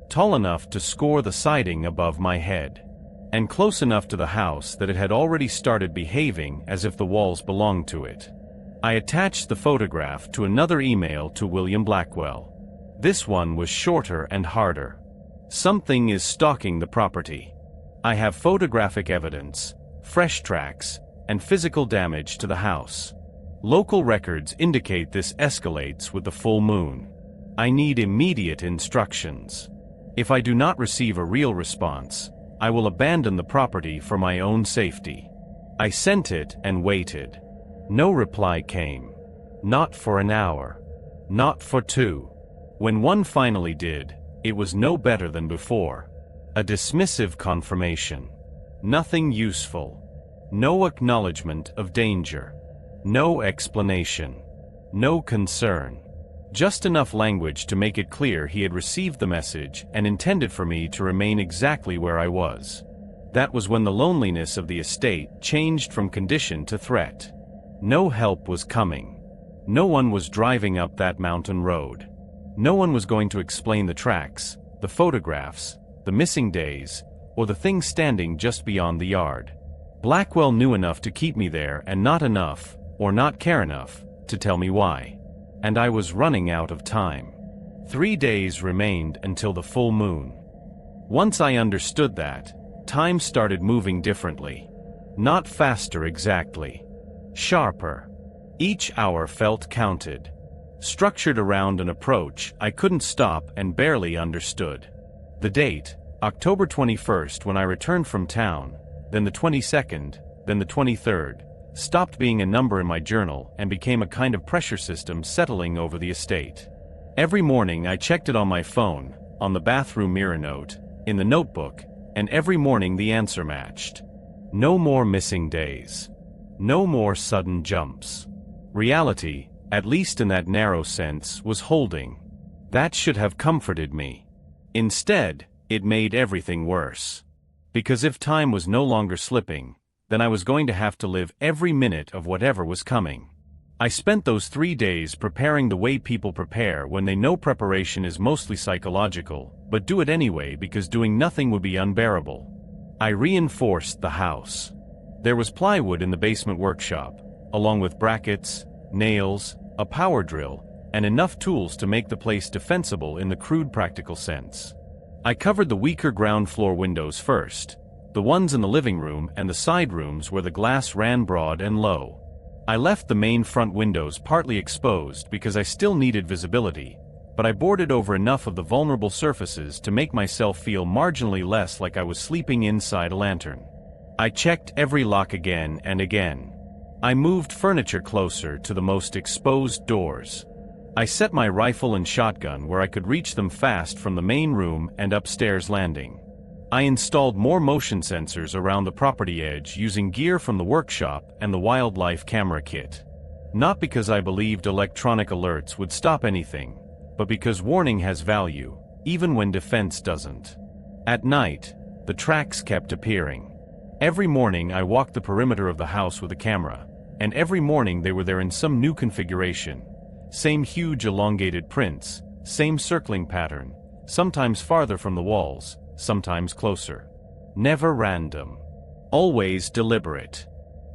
Tall enough to score the siding above my head. And close enough to the house that it had already started behaving as if the walls belonged to it. I attached the photograph to another email to William Blackwell. This one was shorter and harder. Something is stalking the property. I have photographic evidence, fresh tracks, and physical damage to the house. Local records indicate this escalates with the full moon. I need immediate instructions. If I do not receive a real response, I will abandon the property for my own safety. I sent it and waited. No reply came. Not for an hour. Not for two. When one finally did, it was no better than before. A dismissive confirmation. Nothing useful. No acknowledgement of danger. No explanation. No concern. Just enough language to make it clear he had received the message and intended for me to remain exactly where I was. That was when the loneliness of the estate changed from condition to threat. No help was coming. No one was driving up that mountain road. No one was going to explain the tracks, the photographs, the missing days, or the thing standing just beyond the yard. Blackwell knew enough to keep me there and not enough, or not care enough, to tell me why. And I was running out of time. 3 days remained until the full moon. Once I understood that, time started moving differently. Not faster exactly. Sharper. Each hour felt counted. Structured around an approach I couldn't stop and barely understood. The date, October 21st when I returned from town, then the 22nd, then the 23rd, stopped being a number in my journal and became a kind of pressure system settling over the estate. Every morning I checked it on my phone, on the bathroom mirror note, in the notebook, and every morning the answer matched. No more missing days. No more sudden jumps. Reality, at least in that narrow sense, was holding. That should have comforted me. Instead, it made everything worse. Because if time was no longer slipping, then I was going to have to live every minute of whatever was coming. I spent those 3 days preparing the way people prepare when they know preparation is mostly psychological, but do it anyway because doing nothing would be unbearable. I reinforced the house. There was plywood in the basement workshop, along with brackets, nails, a power drill, and enough tools to make the place defensible in the crude practical sense. I covered the weaker ground floor windows first, the ones in the living room and the side rooms where the glass ran broad and low. I left the main front windows partly exposed because I still needed visibility, but I boarded over enough of the vulnerable surfaces to make myself feel marginally less like I was sleeping inside a lantern. I checked every lock again and again. I moved furniture closer to the most exposed doors. I set my rifle and shotgun where I could reach them fast from the main room and upstairs landing. I installed more motion sensors around the property edge using gear from the workshop and the wildlife camera kit. Not because I believed electronic alerts would stop anything, but because warning has value, even when defense doesn't. At night, the tracks kept appearing. Every morning I walked the perimeter of the house with a camera, and every morning they were there in some new configuration. Same huge elongated prints, same circling pattern, sometimes farther from the walls, sometimes closer. Never random. Always deliberate.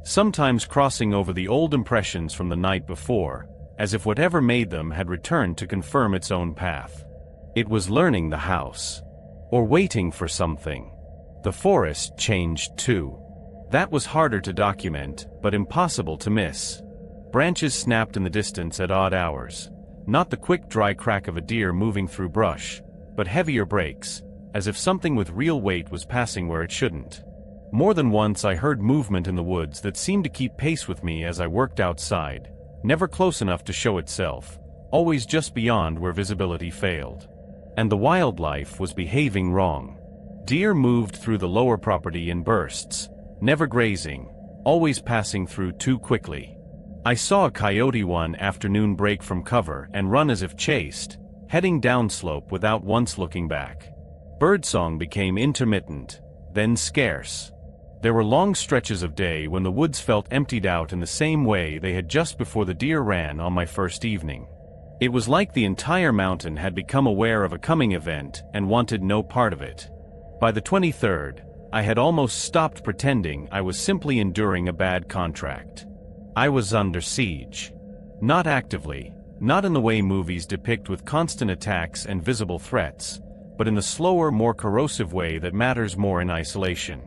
Sometimes crossing over the old impressions from the night before, as if whatever made them had returned to confirm its own path. It was learning the house. Or waiting for something. The forest changed too. That was harder to document, but impossible to miss. Branches snapped in the distance at odd hours. Not the quick dry crack of a deer moving through brush, but heavier breaks, as if something with real weight was passing where it shouldn't. More than once I heard movement in the woods that seemed to keep pace with me as I worked outside, never close enough to show itself, always just beyond where visibility failed. And the wildlife was behaving wrong. Deer moved through the lower property in bursts, never grazing, always passing through too quickly. I saw a coyote one afternoon break from cover and run as if chased, heading downslope without once looking back. Birdsong became intermittent, then scarce. There were long stretches of day when the woods felt emptied out in the same way they had just before the deer ran on my first evening. It was like the entire mountain had become aware of a coming event and wanted no part of it. By the 23rd, I had almost stopped pretending I was simply enduring a bad contract. I was under siege. Not actively, not in the way movies depict with constant attacks and visible threats, but in the slower, more corrosive way that matters more in isolation.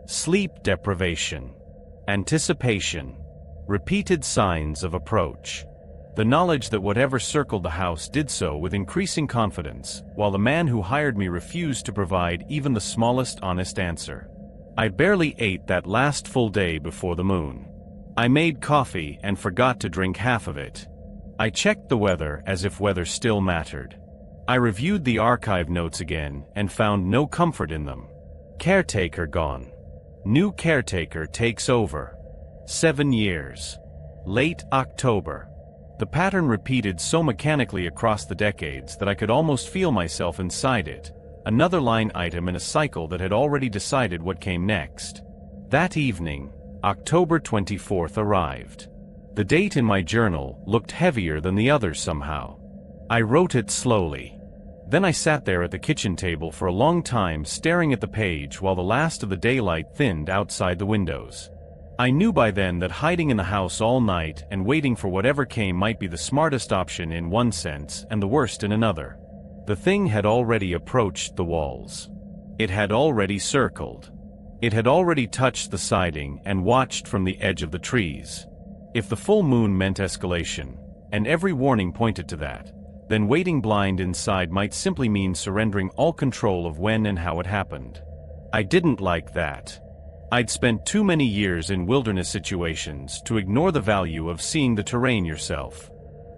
Sleep deprivation. Anticipation. Repeated signs of approach. The knowledge that whatever circled the house did so with increasing confidence, while the man who hired me refused to provide even the smallest honest answer. I barely ate that last full day before the moon. I made coffee and forgot to drink half of it. I checked the weather as if weather still mattered. I reviewed the archive notes again and found no comfort in them. Caretaker gone. New caretaker takes over. 7 years. Late October. The pattern repeated so mechanically across the decades that I could almost feel myself inside it, another line item in a cycle that had already decided what came next. That evening, October 24th arrived. The date in my journal looked heavier than the others somehow. I wrote it slowly. Then I sat there at the kitchen table for a long time staring at the page while the last of the daylight thinned outside the windows. I knew by then that hiding in the house all night and waiting for whatever came might be the smartest option in one sense and the worst in another. The thing had already approached the walls. It had already circled. It had already touched the siding and watched from the edge of the trees. If the full moon meant escalation, and every warning pointed to that, then waiting blind inside might simply mean surrendering all control of when and how it happened. I didn't like that. I'd spent too many years in wilderness situations to ignore the value of seeing the terrain yourself.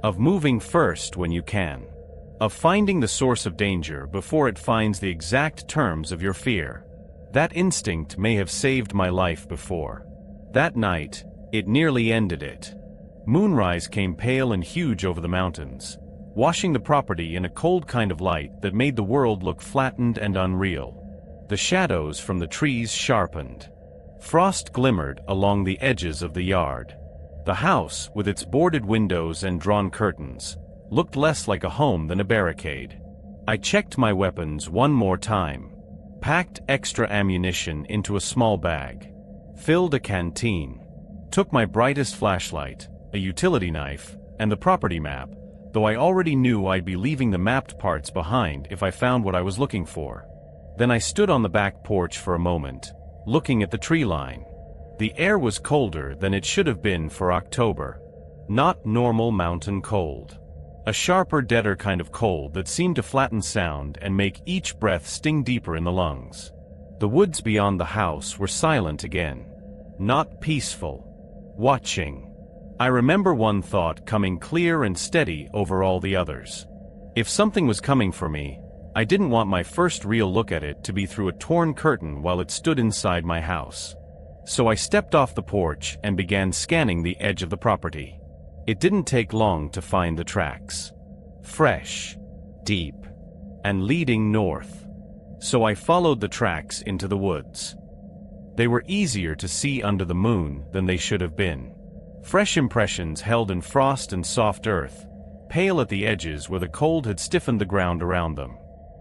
Of moving first when you can. Of finding the source of danger before it finds the exact terms of your fear. That instinct may have saved my life before. That night, It nearly ended it. Moonrise came pale and huge over the mountains, washing the property in a cold kind of light that made the world look flattened and unreal. The shadows from the trees sharpened. Frost glimmered along the edges of the yard. The house, with its boarded windows and drawn curtains, looked less like a home than a barricade. I checked my weapons one more time, packed extra ammunition into a small bag, filled a canteen, took my brightest flashlight, a utility knife, and the property map, though I already knew I'd be leaving the mapped parts behind if I found what I was looking for. Then I stood on the back porch for a moment, looking at the tree line. The air was colder than it should have been for October. Not normal mountain cold. A sharper, deader kind of cold that seemed to flatten sound and make each breath sting deeper in the lungs. The woods beyond the house were silent again. Not peaceful. Watching. I remember one thought coming clear and steady over all the others. If something was coming for me, I didn't want my first real look at it to be through a torn curtain while it stood inside my house. So I stepped off the porch and began scanning the edge of the property. It didn't take long to find the tracks. Fresh, deep, and leading north. So I followed the tracks into the woods. They were easier to see under the moon than they should have been. Fresh impressions held in frost and soft earth, pale at the edges where the cold had stiffened the ground around them.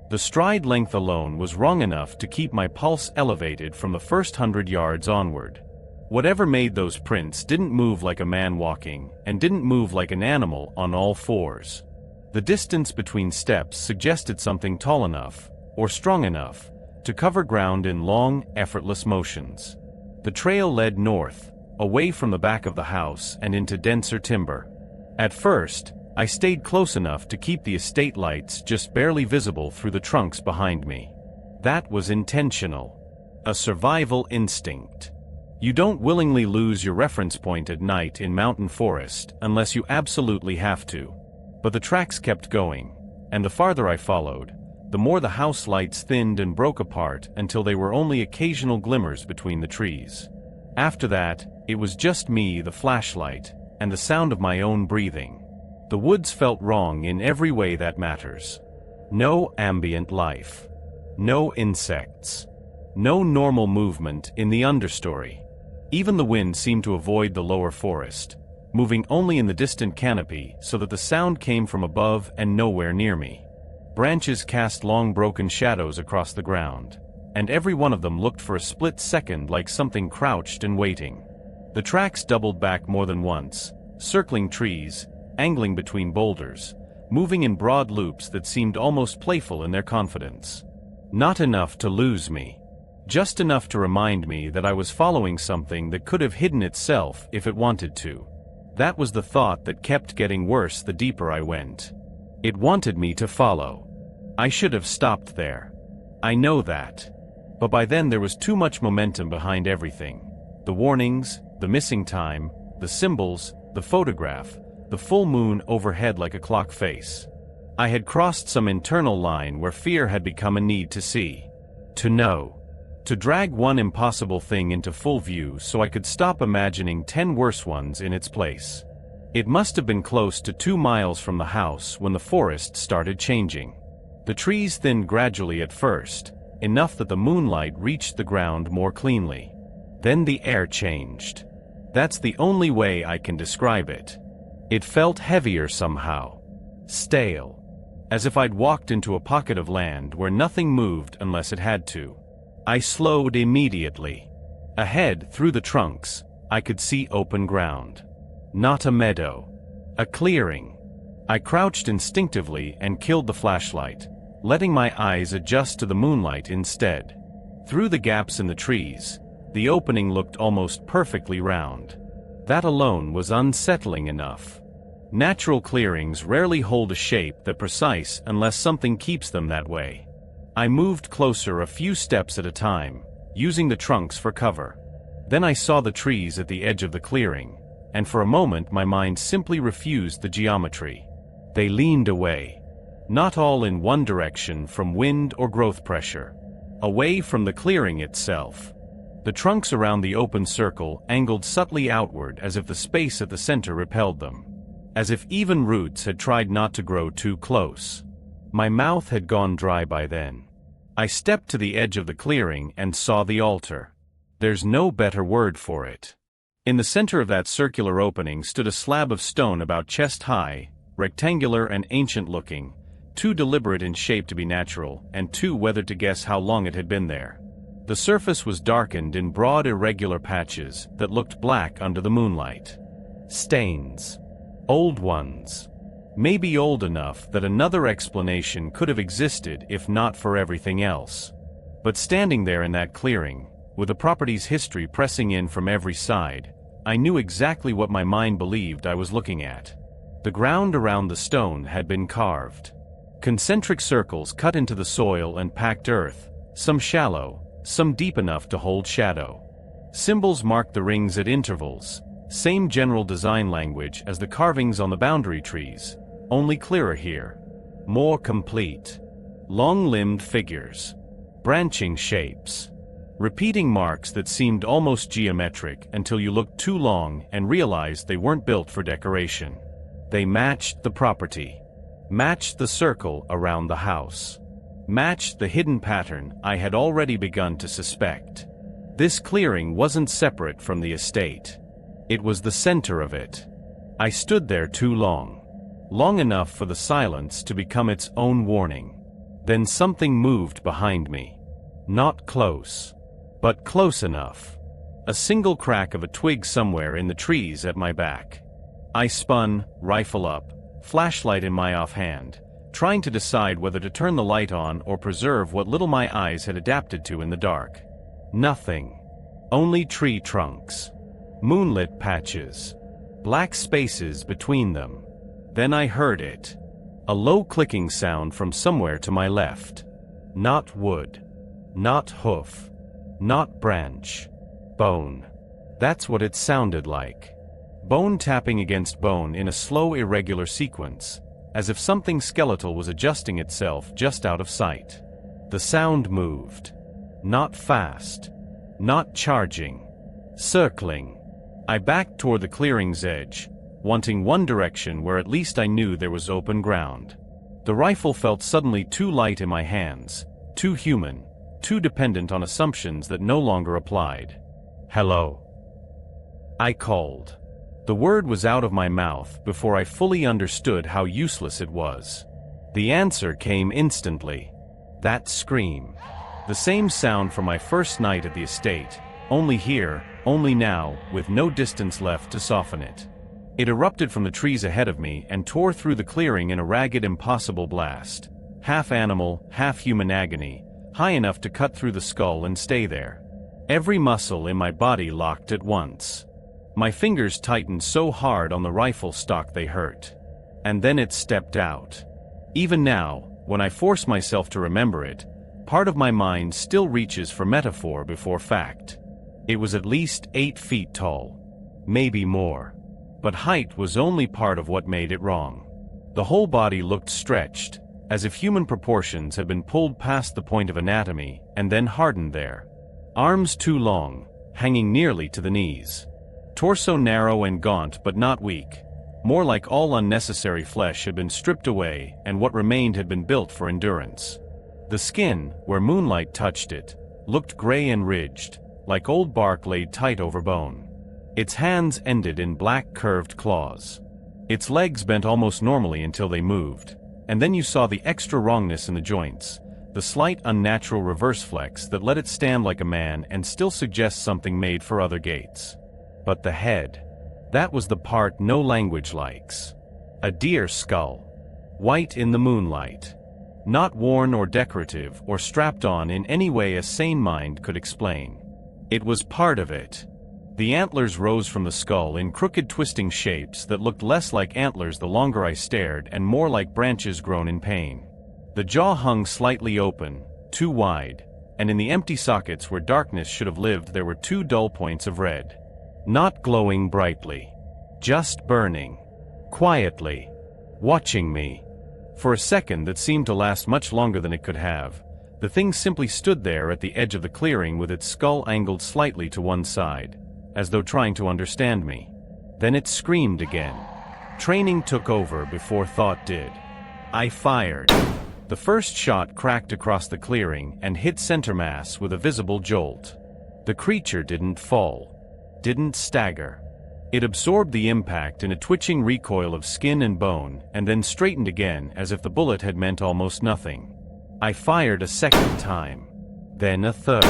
The stride length alone was wrong enough to keep my pulse elevated from the first 100 yards onward. Whatever made those prints didn't move like a man walking, and didn't move like an animal on all fours. The distance between steps suggested something tall enough, or strong enough, to cover ground in long, effortless motions. The trail led north, away from the back of the house and into denser timber. At first, I stayed close enough to keep the estate lights just barely visible through the trunks behind me. That was intentional. A survival instinct. You don't willingly lose your reference point at night in mountain forest unless you absolutely have to. But the tracks kept going, and the farther I followed, the more the house lights thinned and broke apart until they were only occasional glimmers between the trees. After that, it was just me, the flashlight, and the sound of my own breathing. The woods felt wrong in every way that matters. No ambient life. No insects. No normal movement in the understory. Even the wind seemed to avoid the lower forest, moving only in the distant canopy so that the sound came from above and nowhere near me. Branches cast long broken shadows across the ground, and every one of them looked for a split second like something crouched and waiting. The tracks doubled back more than once, circling trees, angling between boulders, moving in broad loops that seemed almost playful in their confidence. Not enough to lose me. Just enough to remind me that I was following something that could have hidden itself if it wanted to. That was the thought that kept getting worse the deeper I went. It wanted me to follow. I should have stopped there. I know that. But by then there was too much momentum behind everything. The warnings, the missing time, the symbols, the photograph, the full moon overhead like a clock face. I had crossed some internal line where fear had become a need to see. To know. To drag one impossible thing into full view so I could stop imagining 10 worse ones in its place. It must have been close to 2 miles from the house when the forest started changing. The trees thinned gradually at first, enough that the moonlight reached the ground more cleanly. Then the air changed. That's the only way I can describe it. It felt heavier somehow. Stale. As if I'd walked into a pocket of land where nothing moved unless it had to. I slowed immediately. Ahead, through the trunks, I could see open ground. Not a meadow. A clearing. I crouched instinctively and killed the flashlight, letting my eyes adjust to the moonlight instead. Through the gaps in the trees, the opening looked almost perfectly round. That alone was unsettling enough. Natural clearings rarely hold a shape that's precise unless something keeps them that way. I moved closer a few steps at a time, using the trunks for cover. Then I saw the trees at the edge of the clearing, and for a moment my mind simply refused the geometry. They leaned away. Not all in one direction from wind or growth pressure. Away from the clearing itself. The trunks around the open circle angled subtly outward as if the space at the center repelled them. As if even roots had tried not to grow too close. My mouth had gone dry by then. I stepped to the edge of the clearing and saw the altar. There's no better word for it. In the center of that circular opening stood a slab of stone about chest high, rectangular and ancient-looking, too deliberate in shape to be natural, and too weathered to guess how long it had been there. The surface was darkened in broad irregular patches that looked black under the moonlight. Stains. Old ones. Maybe old enough that another explanation could have existed if not for everything else. But standing there in that clearing, with the property's history pressing in from every side, I knew exactly what my mind believed I was looking at. The ground around the stone had been carved. Concentric circles cut into the soil and packed earth, some shallow, some deep enough to hold shadow. Symbols marked the rings at intervals, same general design language as the carvings on the boundary trees, only clearer here. More complete. Long-limbed figures. Branching shapes. Repeating marks that seemed almost geometric until you looked too long and realized they weren't built for decoration. They matched the property. Matched the circle around the house. Matched the hidden pattern I had already begun to suspect. This clearing wasn't separate from the estate. It was the center of it. I stood there too long. Long enough for the silence to become its own warning. Then something moved behind me. Not close. But close enough. A single crack of a twig somewhere in the trees at my back. I spun, rifle up, flashlight in my offhand, trying to decide whether to turn the light on or preserve what little my eyes had adapted to in the dark. Nothing. Only tree trunks. Moonlit patches. Black spaces between them. Then I heard it. A low clicking sound from somewhere to my left. Not wood. Not hoof. Not branch. Bone. That's what it sounded like. Bone tapping against bone in a slow, irregular sequence, as if something skeletal was adjusting itself just out of sight. The sound moved. Not fast. Not charging. Circling. I backed toward the clearing's edge, wanting one direction where at least I knew there was open ground. The rifle felt suddenly too light in my hands, too human, too dependent on assumptions that no longer applied. Hello. I called. The word was out of my mouth before I fully understood how useless it was. The answer came instantly. That scream. The same sound from my first night at the estate, only here, only now, with no distance left to soften it. It erupted from the trees ahead of me and tore through the clearing in a ragged, impossible blast. Half animal, half human agony, high enough to cut through the skull and stay there. Every muscle in my body locked at once. My fingers tightened so hard on the rifle stock they hurt. And then it stepped out. Even now, when I force myself to remember it, part of my mind still reaches for metaphor before fact. It was at least 8 feet tall. Maybe more. But height was only part of what made it wrong. The whole body looked stretched, as if human proportions had been pulled past the point of anatomy and then hardened there. Arms too long, hanging nearly to the knees. Torso narrow and gaunt but not weak. More like all unnecessary flesh had been stripped away and what remained had been built for endurance. The skin, where moonlight touched it, looked gray and ridged, like old bark laid tight over bone. Its hands ended in black curved claws. Its legs bent almost normally until they moved, and then you saw the extra wrongness in the joints, the slight unnatural reverse flex that let it stand like a man and still suggest something made for other gaits. But the head. That was the part no language likes. A deer skull. White in the moonlight. Not worn or decorative or strapped on in any way a sane mind could explain. It was part of it. The antlers rose from the skull in crooked twisting shapes that looked less like antlers the longer I stared and more like branches grown in pain. The jaw hung slightly open, too wide, and in the empty sockets where darkness should have lived there were 2 dull points of red. Not glowing brightly. Just burning. Quietly. Watching me. For a second that seemed to last much longer than it could have, The thing simply stood there at the edge of the clearing with its skull angled slightly to one side, as though trying to understand me. Then it screamed again. Training took over before thought did. I fired. The first shot cracked across the clearing and hit center mass with a visible jolt. The creature didn't fall, didn't stagger. It absorbed the impact in a twitching recoil of skin and bone and then straightened again as if the bullet had meant almost nothing. I fired a second time. Then a third.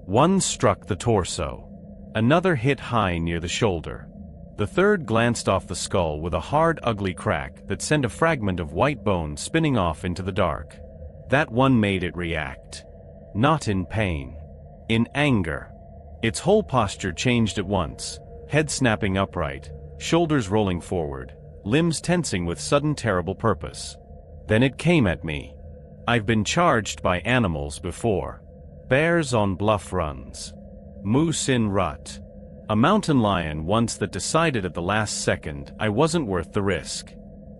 One struck the torso. Another hit high near the shoulder. The third glanced off the skull with a hard, ugly crack that sent a fragment of white bone spinning off into the dark. That one made it react. Not in pain. In anger. Its whole posture changed at once, head snapping upright, shoulders rolling forward, limbs tensing with sudden terrible purpose. Then it came at me. I've been charged by animals before. Bears on bluff runs. Moose in rut. A mountain lion once that decided at the last second I wasn't worth the risk.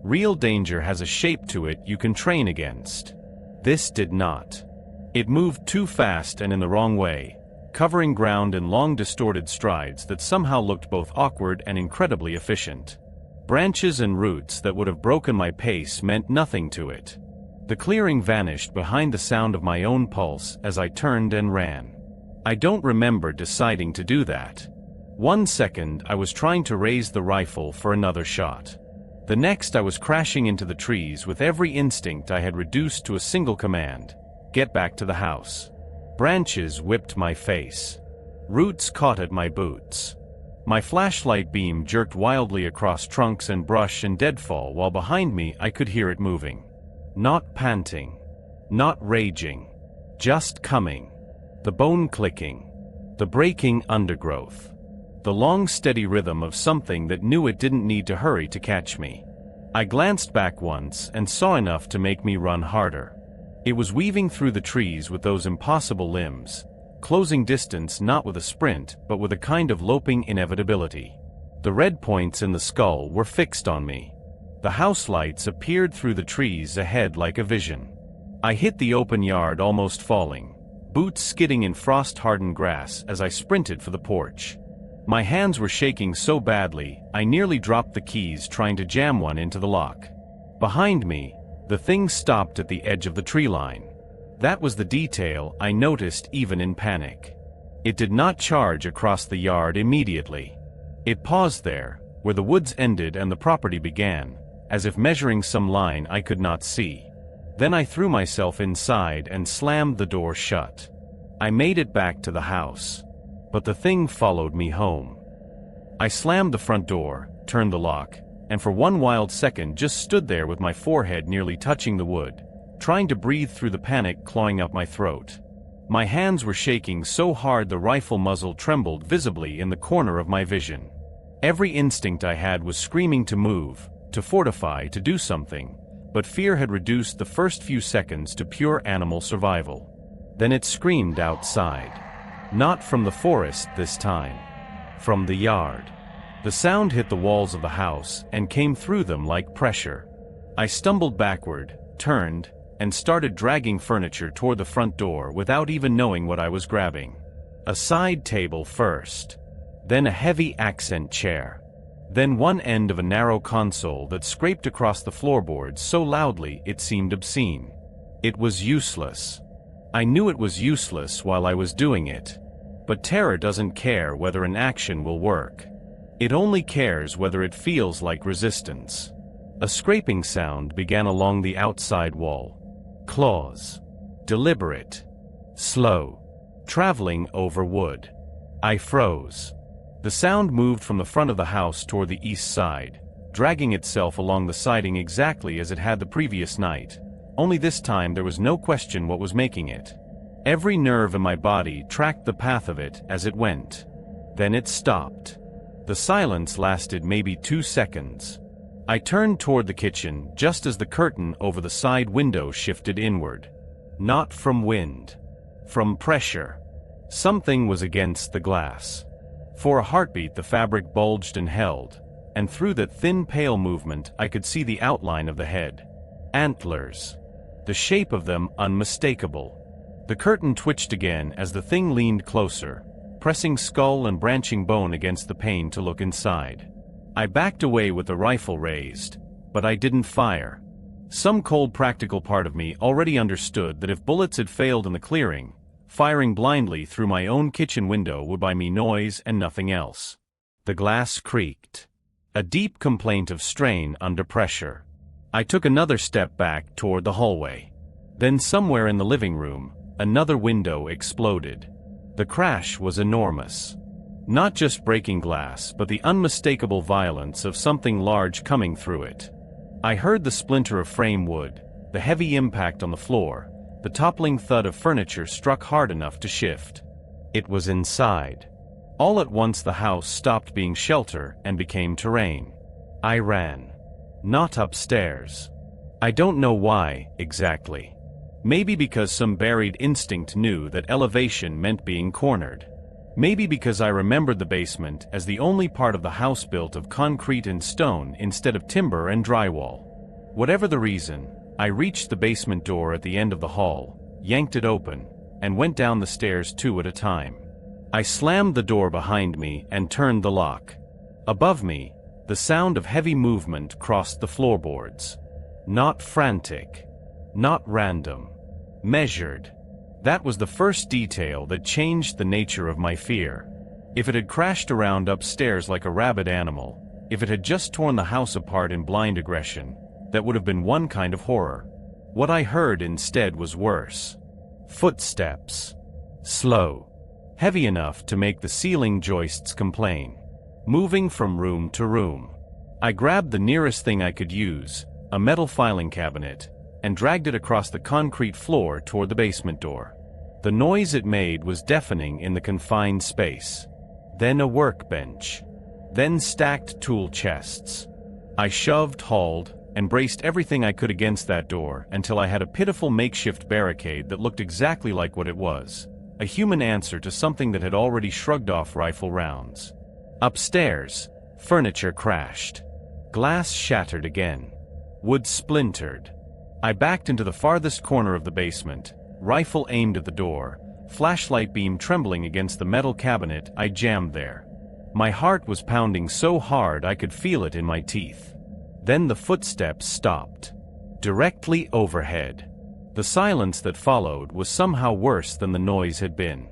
Real danger has a shape to it you can train against. This did not. It moved too fast and in the wrong way, covering ground in long distorted strides that somehow looked both awkward and incredibly efficient. Branches and roots that would have broken my pace meant nothing to it. The clearing vanished behind the sound of my own pulse as I turned and ran. I don't remember deciding to do that. 1 second I was trying to raise the rifle for another shot. The next I was crashing into the trees with every instinct I had reduced to a single command: get back to the house. Branches whipped my face. Roots caught at my boots. My flashlight beam jerked wildly across trunks and brush and deadfall while behind me I could hear it moving. Not panting. Not raging. Just coming. The bone clicking. The breaking undergrowth. The long steady rhythm of something that knew it didn't need to hurry to catch me. I glanced back once and saw enough to make me run harder. It was weaving through the trees with those impossible limbs, closing distance not with a sprint but with a kind of loping inevitability. The red points in the skull were fixed on me. The house lights appeared through the trees ahead like a vision. I hit the open yard almost falling, boots skidding in frost-hardened grass as I sprinted for the porch. My hands were shaking so badly, I nearly dropped the keys trying to jam one into the lock. Behind me, the thing stopped at the edge of the tree line. That was the detail I noticed even in panic. It did not charge across the yard immediately. It paused there, where the woods ended and the property began, as if measuring some line I could not see. Then I threw myself inside and slammed the door shut. I made it back to the house. But the thing followed me home. I slammed the front door, turned the lock, and for one wild second just stood there with my forehead nearly touching the wood, trying to breathe through the panic clawing up my throat. My hands were shaking so hard the rifle muzzle trembled visibly in the corner of my vision. Every instinct I had was screaming to move, to fortify, to do something, but fear had reduced the first few seconds to pure animal survival. Then it screamed outside. Not from the forest this time. From the yard. The sound hit the walls of the house and came through them like pressure. I stumbled backward, turned, and started dragging furniture toward the front door without even knowing what I was grabbing. A side table first. Then a heavy accent chair. Then one end of a narrow console that scraped across the floorboards so loudly it seemed obscene. It was useless. I knew it was useless while I was doing it. But terror doesn't care whether an action will work. It only cares whether it feels like resistance. A scraping sound began along the outside wall. Claws. Deliberate. Slow. Traveling over wood. I froze. The sound moved from the front of the house toward the east side, dragging itself along the siding exactly as it had the previous night, only this time there was no question what was making it. Every nerve in my body tracked the path of it as it went. Then it stopped. The silence lasted maybe 2 seconds. I turned toward the kitchen just as the curtain over the side window shifted inward. Not from wind. From pressure. Something was against the glass. For a heartbeat the fabric bulged and held, and through that thin pale movement I could see the outline of the head. Antlers. The shape of them unmistakable. The curtain twitched again as the thing leaned closer, pressing skull and branching bone against the pane to look inside. I backed away with the rifle raised, but I didn't fire. Some cold practical part of me already understood that if bullets had failed in the clearing, firing blindly through my own kitchen window would buy me noise and nothing else. The glass creaked. A deep complaint of strain under pressure. I took another step back toward the hallway. Then somewhere in the living room, another window exploded. The crash was enormous. Not just breaking glass, but the unmistakable violence of something large coming through it. I heard the splinter of frame wood, the heavy impact on the floor, the toppling thud of furniture struck hard enough to shift. It was inside. All at once the house stopped being shelter and became terrain. I ran. Not upstairs. I don't know why, exactly. Maybe because some buried instinct knew that elevation meant being cornered. Maybe because I remembered the basement as the only part of the house built of concrete and stone instead of timber and drywall. Whatever the reason, I reached the basement door at the end of the hall, yanked it open, and went down the stairs 2 at a time. I slammed the door behind me and turned the lock. Above me, the sound of heavy movement crossed the floorboards. Not frantic. Not random. Measured. That was the first detail that changed the nature of my fear. If it had crashed around upstairs like a rabid animal, if it had just torn the house apart in blind aggression, that would have been one kind of horror. What I heard instead was worse. Footsteps. Slow. Heavy enough to make the ceiling joists complain. Moving from room to room. I grabbed the nearest thing I could use, a metal filing cabinet, and dragged it across the concrete floor toward the basement door. The noise it made was deafening in the confined space. Then a workbench. Then stacked tool chests. I shoved, hauled, and braced everything I could against that door until I had a pitiful makeshift barricade that looked exactly like what it was. A human answer to something that had already shrugged off rifle rounds. Upstairs, furniture crashed. Glass shattered again. Wood splintered. I backed into the farthest corner of the basement, rifle aimed at the door, flashlight beam trembling against the metal cabinet I jammed there. My heart was pounding so hard I could feel it in my teeth. Then the footsteps stopped. Directly overhead. The silence that followed was somehow worse than the noise had been.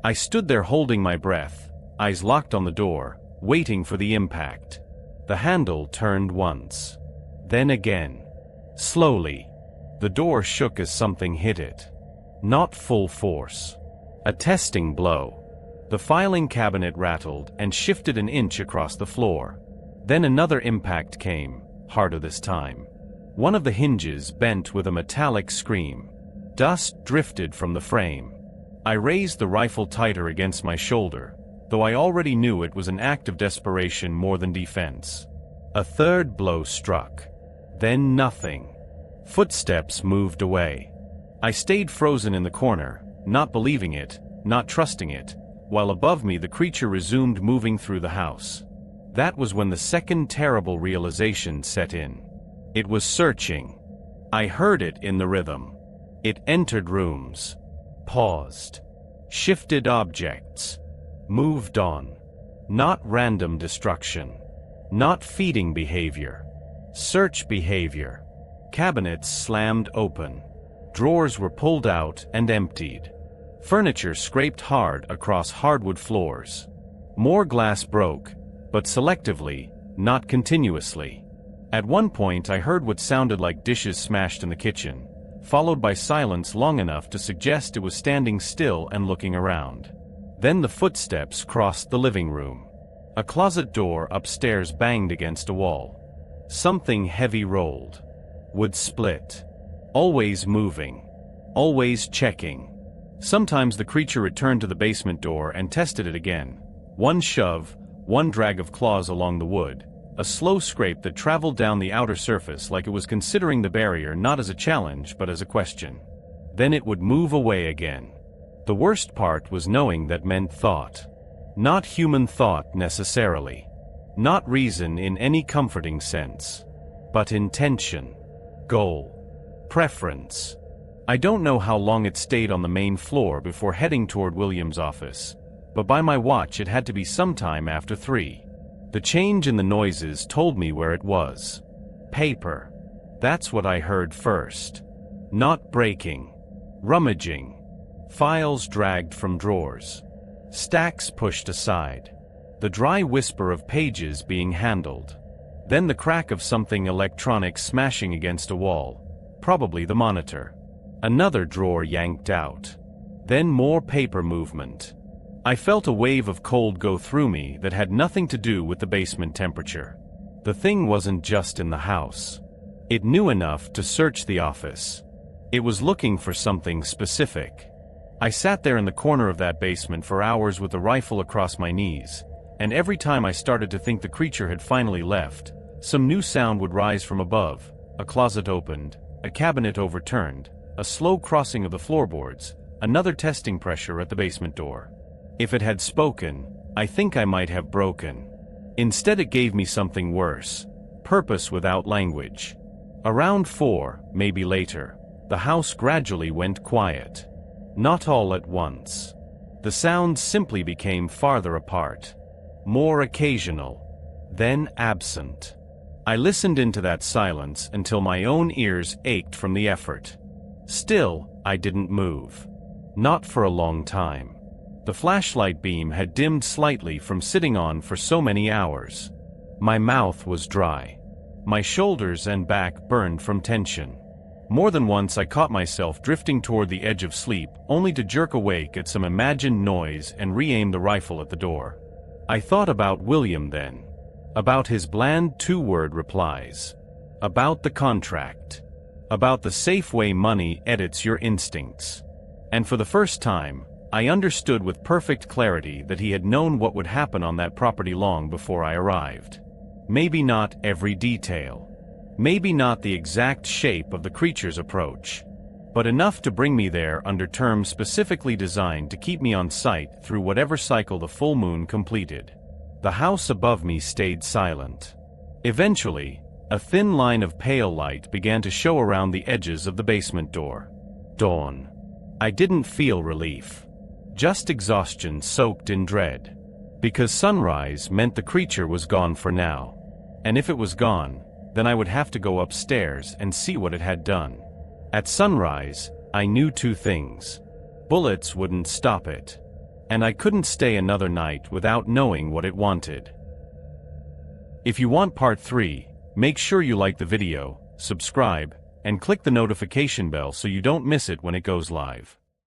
I stood there holding my breath, eyes locked on the door, waiting for the impact. The handle turned once. Then again. Slowly. The door shook as something hit it. Not full force. A testing blow. The filing cabinet rattled and shifted an inch across the floor. Then another impact came, harder this time. One of the hinges bent with a metallic scream. Dust drifted from the frame. I raised the rifle tighter against my shoulder, though I already knew it was an act of desperation more than defense. A third blow struck. Then nothing. Footsteps moved away. I stayed frozen in the corner, not believing it, not trusting it, while above me the creature resumed moving through the house. That was when the second terrible realization set in. It was searching. I heard it in the rhythm. It entered rooms. Paused. Shifted objects. Moved on. Not random destruction. Not feeding behavior. Search behavior. Cabinets slammed open. Drawers were pulled out and emptied. Furniture scraped hard across hardwood floors. More glass broke, but selectively, not continuously. At one point I heard what sounded like dishes smashed in the kitchen, followed by silence long enough to suggest it was standing still and looking around. Then the footsteps crossed the living room. A closet door upstairs banged against a wall. Something heavy rolled. Would split. Always moving. Always checking. Sometimes the creature returned to the basement door and tested it again. One shove, one drag of claws along the wood, a slow scrape that traveled down the outer surface like it was considering the barrier not as a challenge but as a question. Then it would move away again. The worst part was knowing that meant thought. Not human thought necessarily. Not reason in any comforting sense. But intention. Goal. Preference. I don't know how long it stayed on the main floor before heading toward William's office, but by my watch it had to be sometime after 3. The change in the noises told me where it was. Paper. That's what I heard first. Not breaking. Rummaging. Files dragged from drawers. Stacks pushed aside. The dry whisper of pages being handled. Then the crack of something electronic smashing against a wall, probably the monitor. Another drawer yanked out. Then more paper movement. I felt a wave of cold go through me that had nothing to do with the basement temperature. The thing wasn't just in the house. It knew enough to search the office. It was looking for something specific. I sat there in the corner of that basement for hours with the rifle across my knees, and every time I started to think the creature had finally left, some new sound would rise from above. A closet opened, a cabinet overturned, a slow crossing of the floorboards, another testing pressure at the basement door. If it had spoken, I think I might have broken. Instead it gave me something worse. Purpose without language. Around 4, maybe later, the house gradually went quiet. Not all at once. The sounds simply became farther apart. More occasional. Then absent. I listened into that silence until my own ears ached from the effort. Still, I didn't move. Not for a long time. The flashlight beam had dimmed slightly from sitting on for so many hours. My mouth was dry. My shoulders and back burned from tension. More than once I caught myself drifting toward the edge of sleep, only to jerk awake at some imagined noise and re-aim the rifle at the door. I thought about William then. About his bland 2-word replies. About the contract. About the safe way money edits your instincts. And for the first time, I understood with perfect clarity that he had known what would happen on that property long before I arrived. Maybe not every detail. Maybe not the exact shape of the creature's approach. But enough to bring me there under terms specifically designed to keep me on site through whatever cycle the full moon completed. The house above me stayed silent. Eventually, a thin line of pale light began to show around the edges of the basement door. Dawn. I didn't feel relief. Just exhaustion soaked in dread. Because sunrise meant the creature was gone for now. And if it was gone, then I would have to go upstairs and see what it had done. At sunrise, I knew 2 things. Bullets wouldn't stop it. And I couldn't stay another night without knowing what it wanted. If you want part 3, make sure you like the video, subscribe, and click the notification bell so you don't miss it when it goes live.